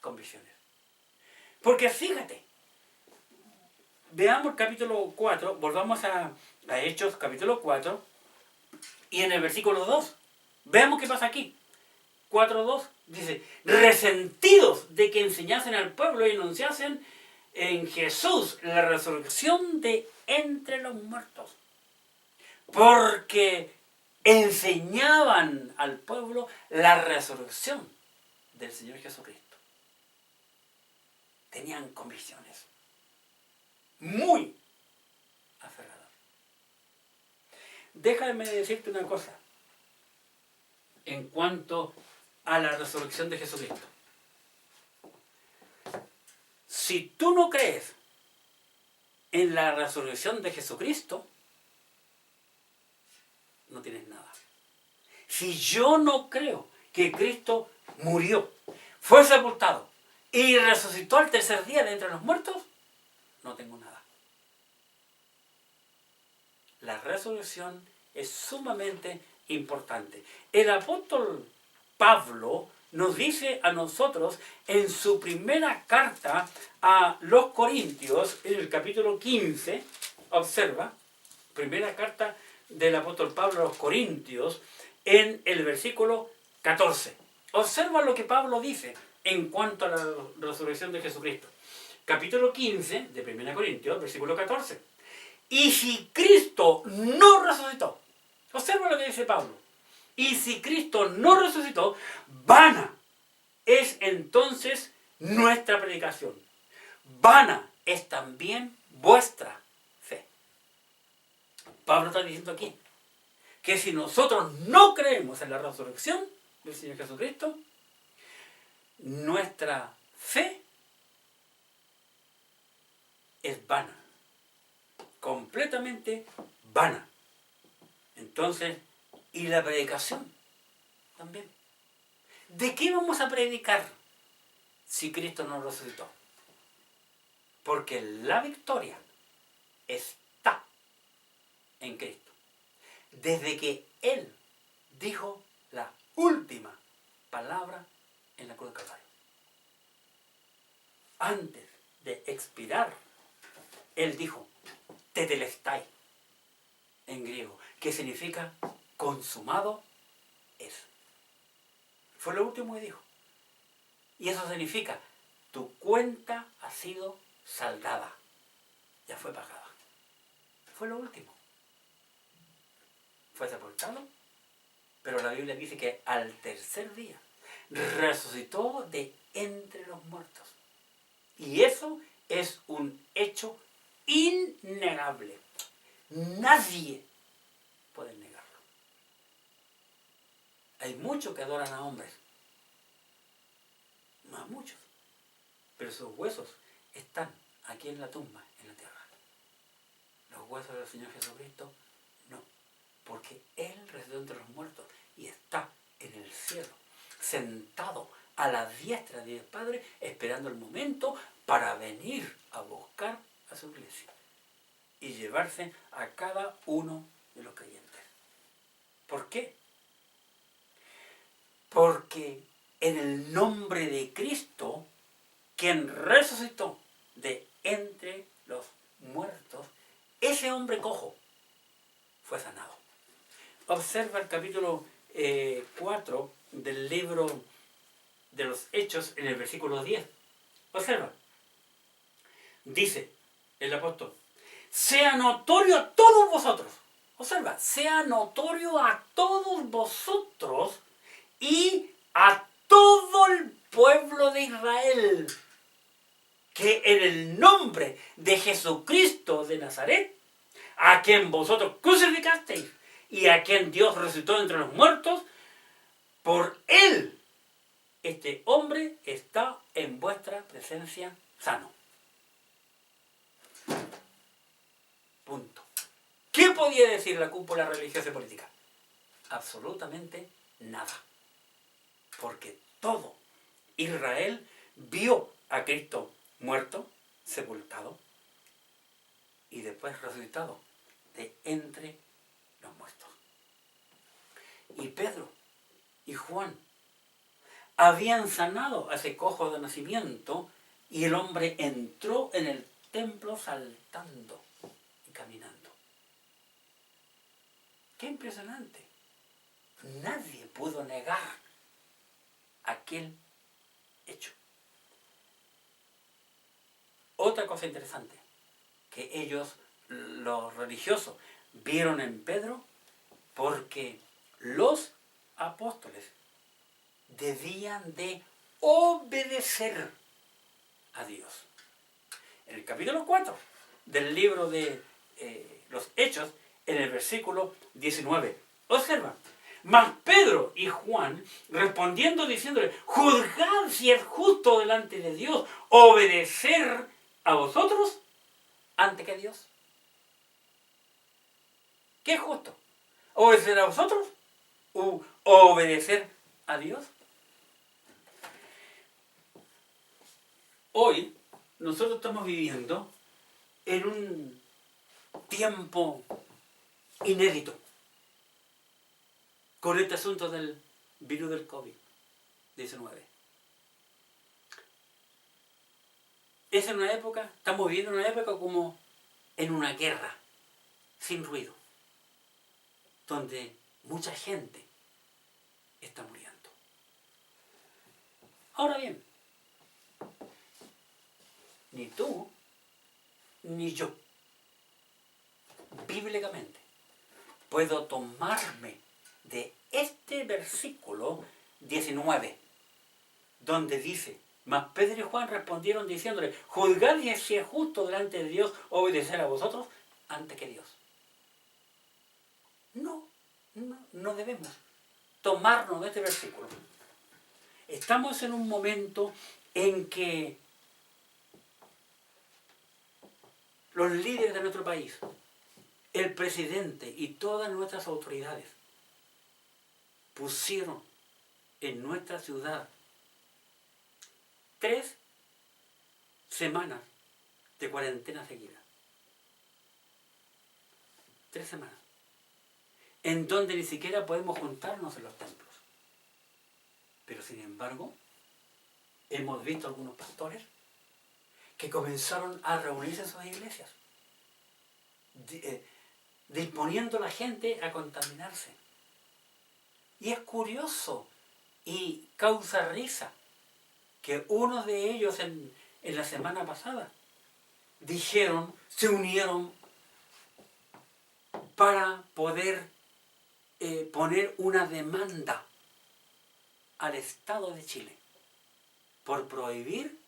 convicciones. Porque fíjate, veamos el capítulo 4, volvamos a Hechos capítulo 4, y en el versículo 2, veamos qué pasa aquí. 4:2 dice, resentidos de que enseñasen al pueblo y anunciasen en Jesús la resurrección de entre los muertos. Porque enseñaban al pueblo la resurrección del Señor Jesucristo. Tenían convicciones muy aferradas. Déjame decirte una cosa en cuanto a la resurrección de Jesucristo. Si tú no crees en la resurrección de Jesucristo, no tienes nada. Si yo no creo que Cristo murió, fue sepultado y resucitó al tercer día de entre los muertos, no tengo nada. La resurrección es sumamente importante. El apóstol Pablo nos dice a nosotros en su primera carta a los Corintios, en el capítulo 15, observa, primera carta del apóstol Pablo a los Corintios, en el versículo 14. Observa lo que Pablo dice en cuanto a la resurrección de Jesucristo. Capítulo 15 de 1 Corintios, versículo 14. Y si Cristo no resucitó, observa lo que dice Pablo. Y si Cristo no resucitó, vana es entonces nuestra predicación. Vana es también vuestra fe. Pablo está diciendo aquí que si nosotros no creemos en la resurrección del Señor Jesucristo, nuestra fe es vana, completamente vana. Entonces, y la predicación también. ¿De qué vamos a predicar si Cristo no resucitó? Porque la victoria está en Cristo. Desde que Él dijo la última palabra en la cruz del Calvario. Antes de expirar, Él dijo, tetelestai, en griego, que significa consumado es. Fue lo último que dijo. Y eso significa, tu cuenta ha sido saldada, ya fue pagada. Fue lo último. Fue sepultado, pero la Biblia dice que al tercer día resucitó de entre los muertos. Y eso es un hecho innegable. Nadie puede negarlo. Hay muchos que adoran a hombres, más muchos, pero sus huesos están aquí en la tumba, en la tierra. Los huesos del Señor Jesucristo, no, porque Él resucitó entre los muertos y está en el cielo, sentado a la diestra de Dios Padre, esperando el momento para venir a buscar a su iglesia y llevarse a cada uno de los creyentes. ¿Por qué? Porque en el nombre de Cristo, quien resucitó de entre los muertos, ese hombre cojo fue sanado. Observa el capítulo 4 del libro de los Hechos en el versículo 10. Observa. Dice el apóstol, sea notorio a todos vosotros. Observa, sea notorio a todos vosotros y a todo el pueblo de Israel que en el nombre de Jesucristo de Nazaret, a quien vosotros crucificasteis y a quien Dios resucitó entre los muertos, por él este hombre está en vuestra presencia sano. Punto. ¿Qué podía decir la cúpula religiosa y política? Absolutamente nada. Porque todo Israel vio a Cristo muerto, sepultado y después resucitado de entre los muertos. Y Pedro y Juan habían sanado a ese cojo de nacimiento y el hombre entró en el templo saltando y caminando. ¡Qué impresionante! Nadie pudo negar aquel hecho. Otra cosa interesante, que ellos, los religiosos, vieron en Pedro, porque los apóstoles debían de obedecer a Dios. En el capítulo 4 del libro de los Hechos, en el versículo 19, observa, mas Pedro y Juan respondiendo diciéndole, juzgad si es justo delante de Dios obedecer a vosotros antes que a Dios. ¿Qué es justo? ¿Obedecer a vosotros o obedecer a Dios? Hoy nosotros estamos viviendo en un tiempo inédito con este asunto del virus del COVID-19. Es en una época, estamos viviendo una época como en una guerra, sin ruido, donde mucha gente está muriendo. Ahora bien, ni tú, ni yo, bíblicamente, puedo tomarme de este versículo 19, donde dice, mas Pedro y Juan respondieron diciéndole, juzgad si es justo delante de Dios obedecer a vosotros antes que Dios. No debemos tomarnos de este versículo. Estamos en un momento en que los líderes de nuestro país, el presidente y todas nuestras autoridades pusieron en nuestra ciudad 3 semanas de cuarentena seguida. 3 semanas. En donde ni siquiera podemos juntarnos en los templos. Pero sin embargo, hemos visto algunos pastores que comenzaron a reunirse en sus iglesias, disponiendo a la gente a contaminarse. Y es curioso y causa risa que uno de ellos en la semana pasada se unieron para poder poner una demanda al Estado de Chile por prohibir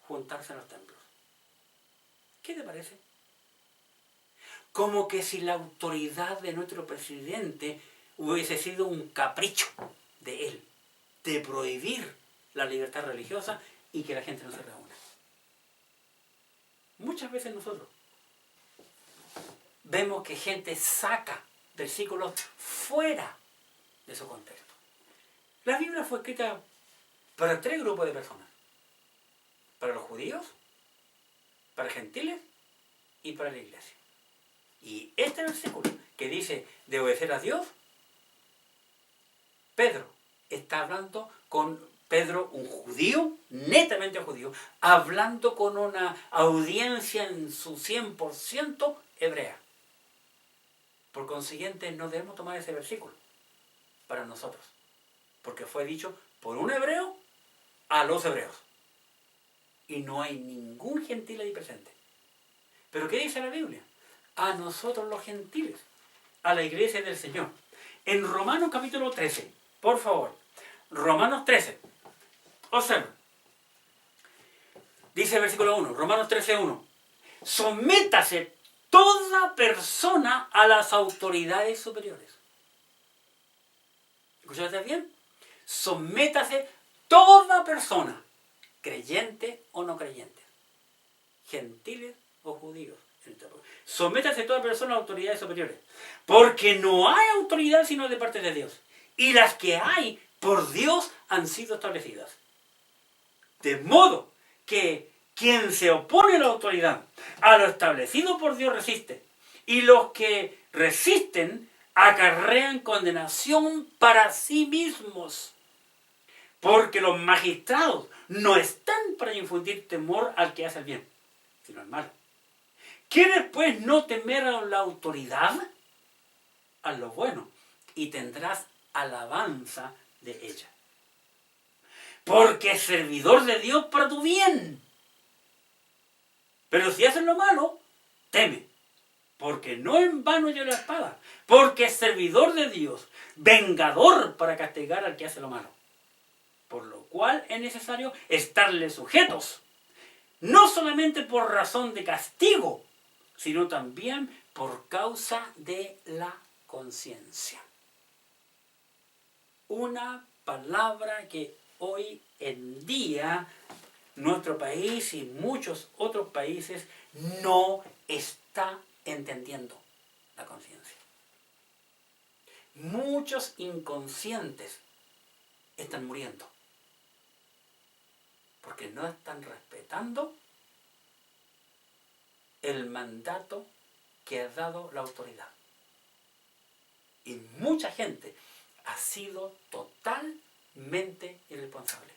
juntarse en los templos. ¿Qué te parece? Como que si la autoridad de nuestro presidente hubiese sido un capricho de él, de prohibir la libertad religiosa y que la gente no se reúna. Muchas veces nosotros vemos que gente saca versículos fuera de su contexto. La Biblia fue escrita para 3 grupos de personas. Para los judíos, para gentiles y para la iglesia. Y este versículo que dice de obedecer a Dios, Pedro está hablando con Pedro, un judío, netamente judío, hablando con una audiencia en su 100% hebrea. Por consiguiente, no debemos tomar ese versículo para nosotros, porque fue dicho por un hebreo a los hebreos. Y no hay ningún gentil ahí presente. ¿Pero qué dice la Biblia? A nosotros los gentiles, a la iglesia del Señor. En Romanos capítulo 13, por favor, Romanos 13, observa. Dice el versículo 1, Romanos 13:1. Sométase toda persona a las autoridades superiores. ¿Escuchaste bien? Sométase toda persona, creyente o no creyente, gentiles o judíos. Sométase toda persona a autoridades superiores, porque no hay autoridad sino de parte de Dios, y las que hay por Dios han sido establecidas. De modo que quien se opone a la autoridad, a lo establecido por Dios resiste, y los que resisten acarrean condenación para sí mismos, porque los magistrados no están para infundir temor al que hace el bien, sino al malo. ¿Quieres pues no temer a la autoridad? Haz lo bueno y tendrás alabanza de ella, porque es servidor de Dios para tu bien. Pero si haces lo malo, teme, porque no en vano lleva la espada, porque es servidor de Dios, vengador para castigar al que hace lo malo. Por lo cual es necesario estarle sujetos, no solamente por razón de castigo, sino también por causa de la conciencia. Una palabra que hoy en día nuestro país y muchos otros países no está entendiendo: la conciencia. Muchos inconscientes están muriendo porque no están respetando el mandato que ha dado la autoridad. Y mucha gente ha sido totalmente irresponsable,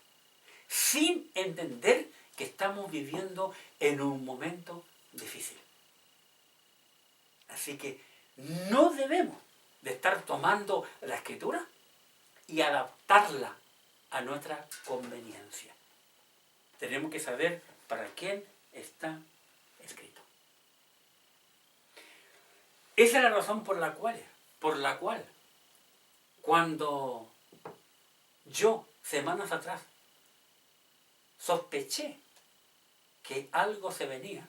sin entender que estamos viviendo en un momento difícil. Así que no debemos de estar tomando la Escritura y adaptarla a nuestra conveniencia. Tenemos que saber para quién está escrito. Esa es la razón por la cual cuando yo, semanas atrás, sospeché que algo se venía,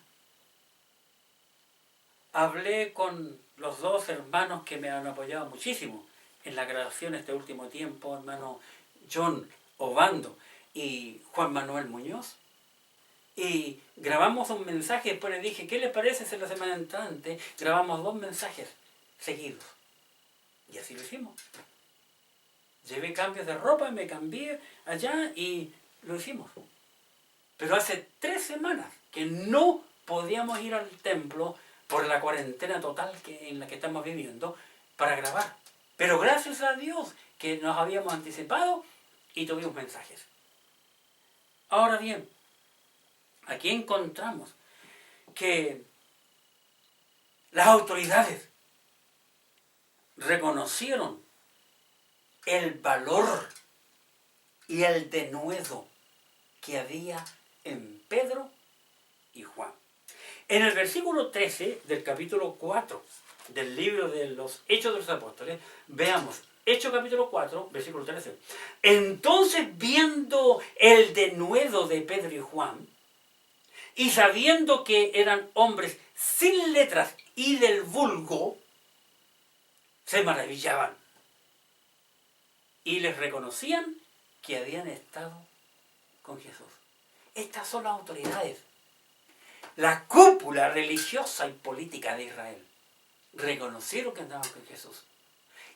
hablé con los 2 hermanos que me han apoyado muchísimo en la grabación este último tiempo, hermano John Obando y Juan Manuel Muñoz, Y grabamos un mensaje, después le dije, ¿qué le parece si la semana entrante grabamos 2 mensajes seguidos? Y así lo hicimos. Llevé cambios de ropa, me cambié allá y lo hicimos. Pero hace 3 semanas que no podíamos ir al templo por la cuarentena total en la que estamos viviendo para grabar. Pero gracias a Dios que nos habíamos anticipado y tuvimos mensajes. Ahora bien, aquí encontramos que las autoridades reconocieron el valor y el denuedo que había en Pedro y Juan. En el versículo 13 del capítulo 4 del libro de los Hechos de los Apóstoles, veamos, Hechos capítulo 4, versículo 13. Entonces, viendo el denuedo de Pedro y Juan, y sabiendo que eran hombres sin letras y del vulgo, se maravillaban y les reconocían que habían estado con Jesús. Estas son las autoridades, la cúpula religiosa y política de Israel. Reconocieron que andaban con Jesús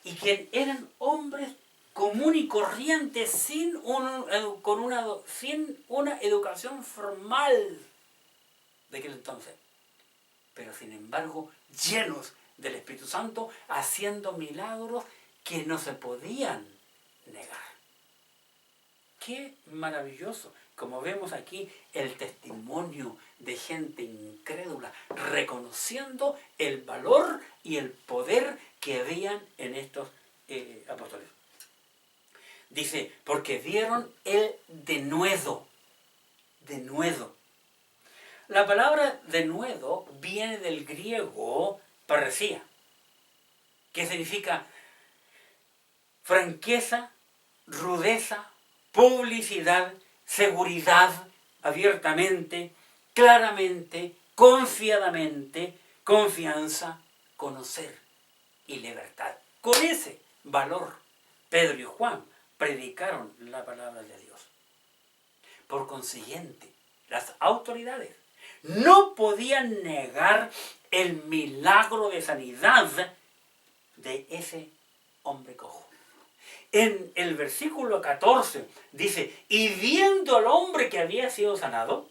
y que eran hombres común y corriente sin una educación formal de aquel entonces, pero sin embargo llenos del Espíritu Santo, haciendo milagros que no se podían negar. Qué maravilloso, como vemos aquí, el testimonio de gente incrédula, reconociendo el valor y el poder que habían en estos apóstoles. Dice, porque vieron el denuedo. Denuedo. La palabra denuedo viene del griego paresía, que significa franqueza, rudeza, publicidad, seguridad, abiertamente, claramente, confiadamente, confianza, conocer y libertad. Con ese valor, Pedro y Juan predicaron la palabra de Dios. Por consiguiente, las autoridades no podían negar el milagro de sanidad de ese hombre cojo. En el versículo 14 dice, y viendo al hombre que había sido sanado,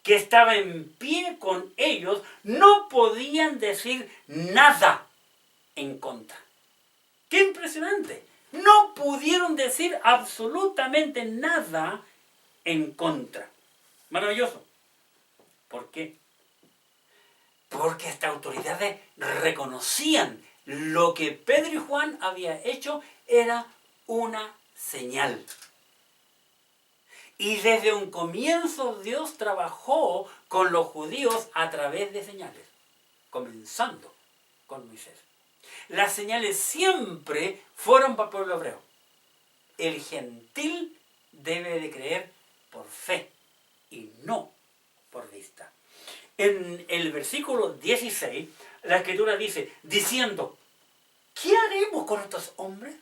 que estaba en pie con ellos, no podían decir nada en contra. ¡Qué impresionante! No pudieron decir absolutamente nada en contra. Maravilloso. ¿Por qué? Porque estas autoridades reconocían lo que Pedro y Juan habían hecho era una señal. Y desde un comienzo Dios trabajó con los judíos a través de señales, comenzando con Moisés. Las señales siempre fueron para el pueblo hebreo. El gentil debe de creer por fe y no por vista. En el versículo 16, la Escritura dice, diciendo, ¿qué haremos con estos hombres?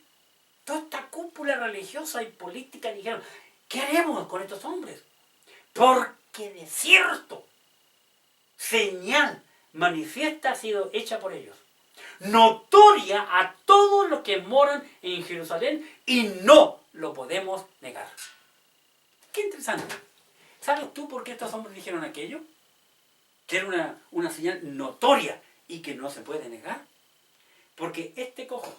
Toda esta cúpula religiosa y política dijeron, ¿qué haremos con estos hombres? Porque de cierto, señal manifiesta ha sido hecha por ellos, notoria a todos los que moran en Jerusalén, y no lo podemos negar. Qué interesante. ¿Sabes tú por qué estos hombres dijeron aquello? Que era una señal notoria y que no se puede negar. Porque este cojo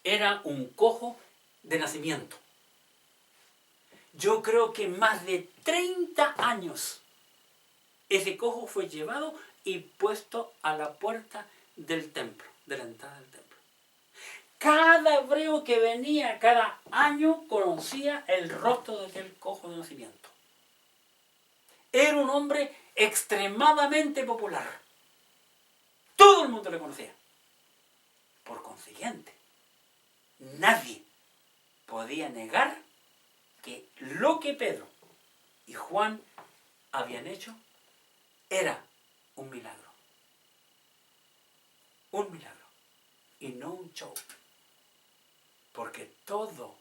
era un cojo de nacimiento. Yo creo que más de 30 años ese cojo fue llevado y puesto a la puerta del templo, de la entrada del templo. Cada hebreo que venía cada año conocía el rostro de aquel cojo de nacimiento. Era un hombre extremadamente popular. Todo el mundo le conocía. Por consiguiente, nadie podía negar que lo que Pedro y Juan habían hecho era un milagro. Un milagro. Y no un show. Porque todo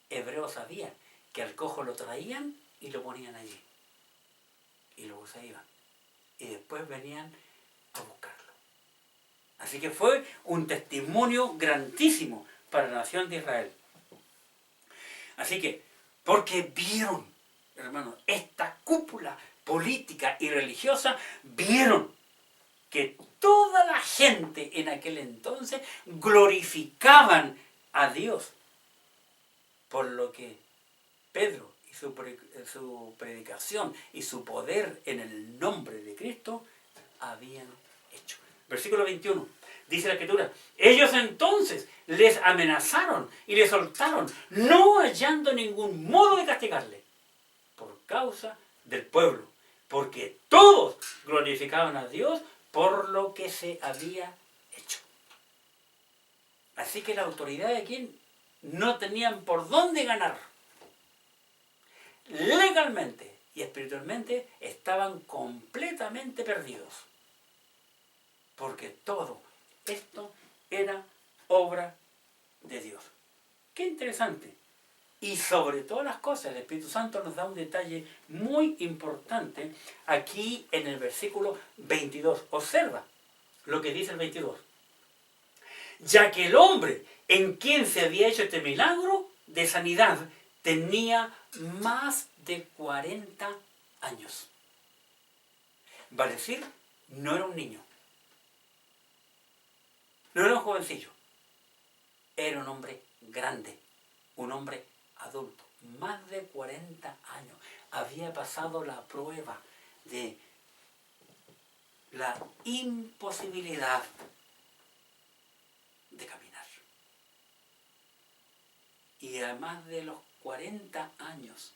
hebreo sabía que al cojo lo traían y lo ponían allí. y luego se iban. Y después venían a buscarlo. Así que fue un testimonio grandísimo para la nación de Israel. Así que, porque vieron, hermanos, esta cúpula política y religiosa, vieron que toda la gente en aquel entonces glorificaban a Dios, por lo que Pedro y su predicación y su poder en el nombre de Cristo habían hecho. Versículo 21, dice la Escritura, ellos entonces les amenazaron y les soltaron, no hallando ningún modo de castigarle, por causa del pueblo, porque todos glorificaban a Dios por lo que se había hecho. Así que la autoridad de aquí no tenían por dónde ganar. Legalmente y espiritualmente estaban completamente perdidos. Porque todo esto era obra de Dios. Qué interesante. Y sobre todas las cosas, el Espíritu Santo nos da un detalle muy importante aquí en el versículo 22. Observa lo que dice el 22. Ya que el hombre en quien se había hecho este milagro de sanidad tenía más de 40 años. Va a decir, no era un niño. No era un jovencillo. Era un hombre grande, un hombre adulto, más de 40 años. Había pasado la prueba de la imposibilidad de caminar. Y además de los 40 años,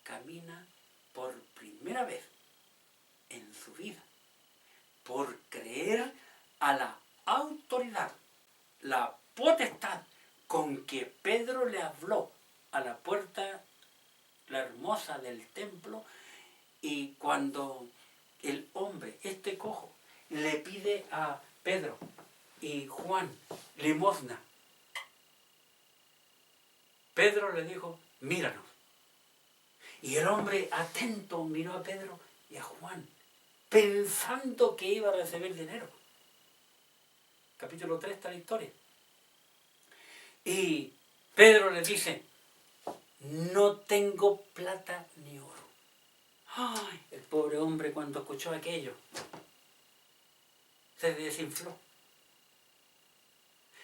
camina por primera vez en su vida, por creer a la autoridad, la potestad con que Pedro le habló a la puerta, la hermosa del templo, y cuando el hombre, este cojo, le pide a Pedro y Juan limosna, Pedro le dijo, míranos. Y el hombre atento miró a Pedro y a Juan, pensando que iba a recibir dinero. Capítulo 3 está la historia. Y Pedro le dice, no tengo plata ni oro. Ay, el pobre hombre cuando escuchó aquello, se desinfló.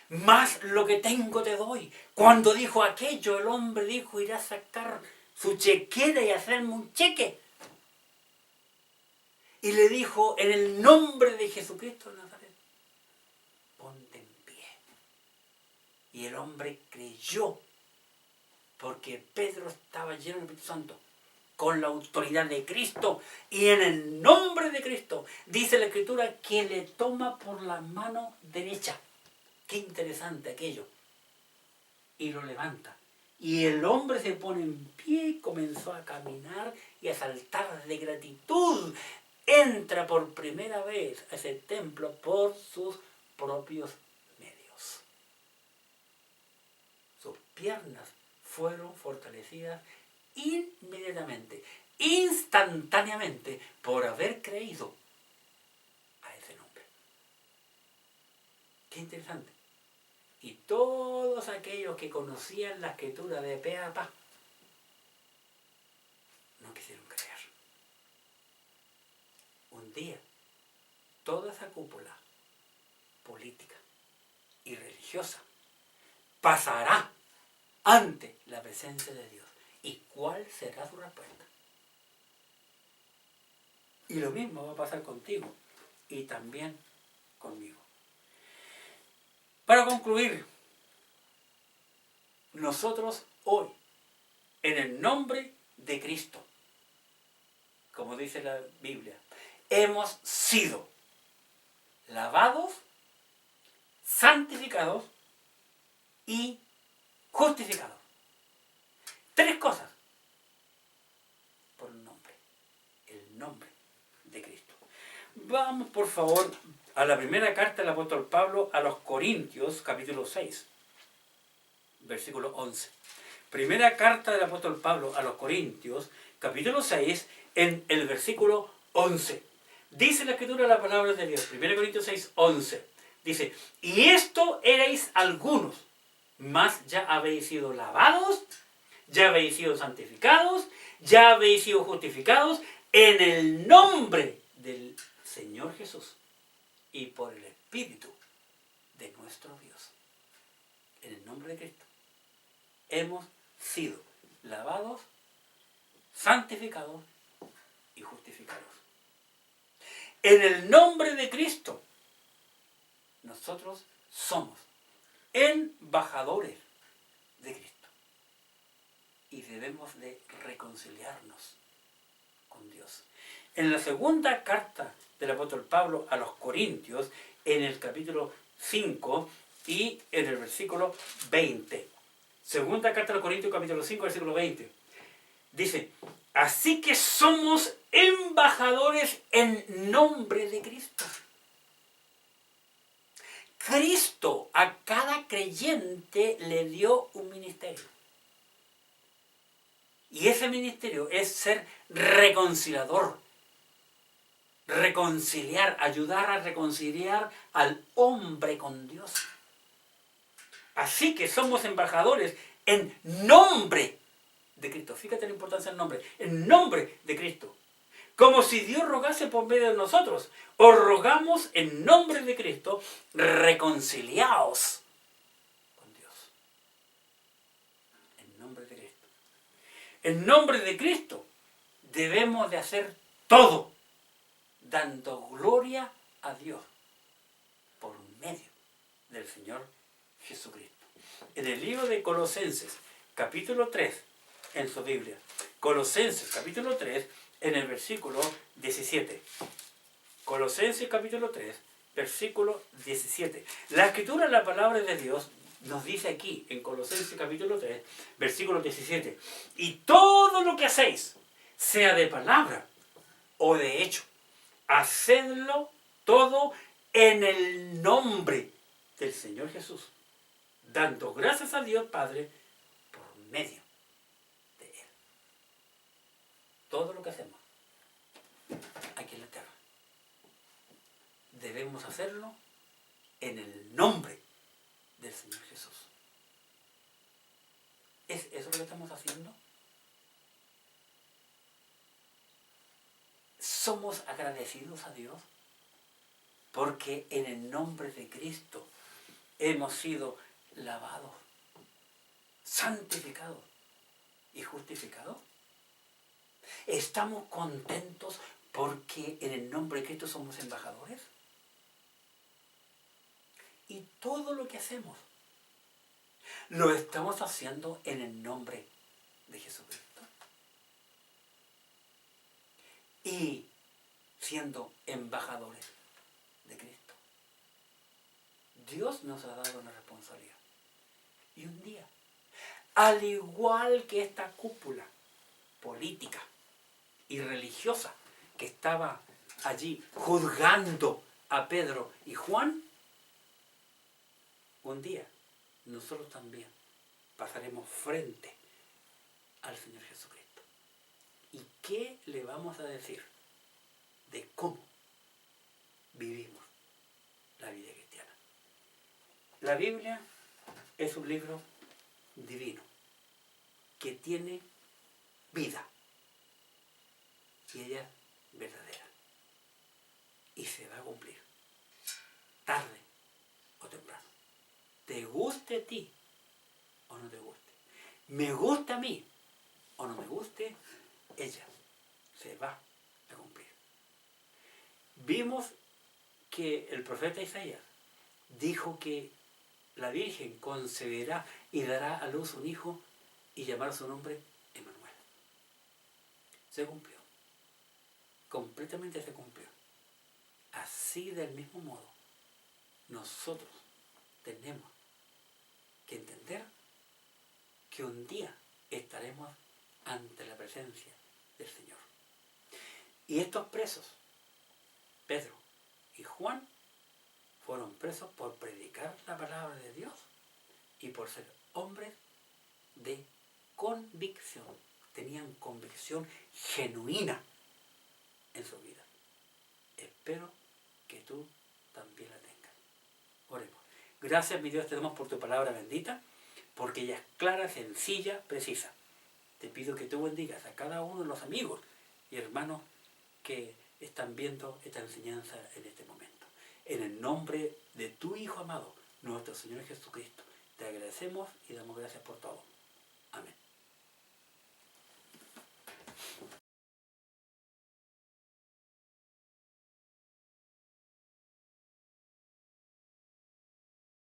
Más lo que tengo te doy. Cuando dijo aquello, el hombre dijo, irá a sacar su chequera y hacerme un cheque. Y le dijo, en el nombre de Jesucristo de Nazaret, ponte en pie. Y el hombre creyó, porque Pedro estaba lleno del Espíritu Santo, con la autoridad de Cristo, y en el nombre de Cristo, dice la Escritura, que le toma por la mano derecha. Qué interesante aquello. Y lo levanta. Y el hombre se pone en pie y comenzó a caminar y a saltar de gratitud. Entra por primera vez a ese templo por sus propios medios. Sus piernas fueron fortalecidas inmediatamente, instantáneamente, por haber creído a ese nombre. Qué interesante. Y todos aquellos que conocían la Escritura de pe a pa no quisieron creer. Un día, toda esa cúpula política y religiosa pasará ante la presencia de Dios. ¿Y cuál será su respuesta? Y lo mismo va a pasar contigo y también conmigo. Para concluir, nosotros hoy, en el nombre de Cristo, como dice la Biblia, hemos sido lavados, santificados y justificados. 3 cosas por el nombre de Cristo. Vamos por favor a la primera carta del apóstol Pablo a los Corintios, capítulo 6, versículo 11. Primera carta del apóstol Pablo a los Corintios, capítulo 6, en el versículo 11. Dice la Escritura la palabra de Dios, 1 Corintios 6, 11. Dice, y esto erais algunos, mas ya habéis sido lavados, ya habéis sido santificados, ya habéis sido justificados en el nombre del Señor Jesús y por el Espíritu de nuestro Dios. En el nombre de Cristo hemos sido lavados, santificados y justificados. En el nombre de Cristo nosotros somos embajadores de Cristo y debemos de reconciliarnos con Dios. En la segunda carta del apóstol Pablo a los Corintios, en el capítulo 5 y en el versículo 20. Segunda carta a los Corintios, capítulo 5, versículo 20. Dice, así que somos embajadores en nombre de Cristo. Cristo a cada creyente le dio un ministerio. Y ese ministerio es ser reconciliador. Reconciliar, ayudar a reconciliar al hombre con Dios. Así que somos embajadores en nombre de Cristo. Fíjate la importancia del nombre. En nombre de Cristo. Como si Dios rogase por medio de nosotros. Os rogamos en nombre de Cristo, reconciliaos con Dios. En nombre de Cristo. En nombre de Cristo debemos de hacer todo, dando gloria a Dios por medio del Señor Jesucristo. En el libro de Colosenses, capítulo 3, en su Biblia, Colosenses, capítulo 3, en el versículo 17. Colosenses, capítulo 3, versículo 17. La Escritura, la palabra de Dios, nos dice aquí, en Colosenses, capítulo 3, versículo 17. Y todo lo que hacéis, sea de palabra o de hecho, hacedlo todo en el nombre del Señor Jesús, dando gracias a Dios Padre por medio de Él. Todo lo que hacemos aquí en la tierra debemos hacerlo en el nombre del Señor Jesús. ¿Es eso lo que estamos haciendo? ¿Somos agradecidos a Dios? Porque en el nombre de Cristo hemos sido lavados, santificados y justificados. ¿Estamos contentos porque en el nombre de Cristo somos embajadores? Y todo lo que hacemos lo estamos haciendo en el nombre de Jesucristo. Y siendo embajadores de Cristo. Dios nos ha dado una responsabilidad. Y un día, al igual que esta cúpula política y religiosa que estaba allí juzgando a Pedro y Juan, un día nosotros también pasaremos frente al Señor Jesucristo. ¿Y qué le vamos a decir de cómo vivimos la vida cristiana? La Biblia es un libro divino que tiene vida y ella es verdadera y se va a cumplir tarde o temprano, te guste a ti o no te guste, me gusta a mí o no me guste, ella se va a cumplir. Vimos que el profeta Isaías dijo que la Virgen concebirá y dará a luz un hijo y llamará su nombre Emmanuel. Se cumplió. Completamente se cumplió. Así del mismo modo, nosotros tenemos que entender que un día estaremos ante la presencia del Señor. Y estos presos, Pedro y Juan, fueron presos por predicar la palabra de Dios y por ser hombres de convicción tenían convicción genuina en su vida. Espero que tú también la tengas. Oremos. Gracias, mi Dios, te damos por tu palabra bendita, porque ella es clara, sencilla, precisa. Te pido que tú bendigas a cada uno de los amigos y hermanos que están viendo esta enseñanza en este momento. En el nombre de tu Hijo amado, nuestro Señor Jesucristo, te agradecemos y damos gracias por todo.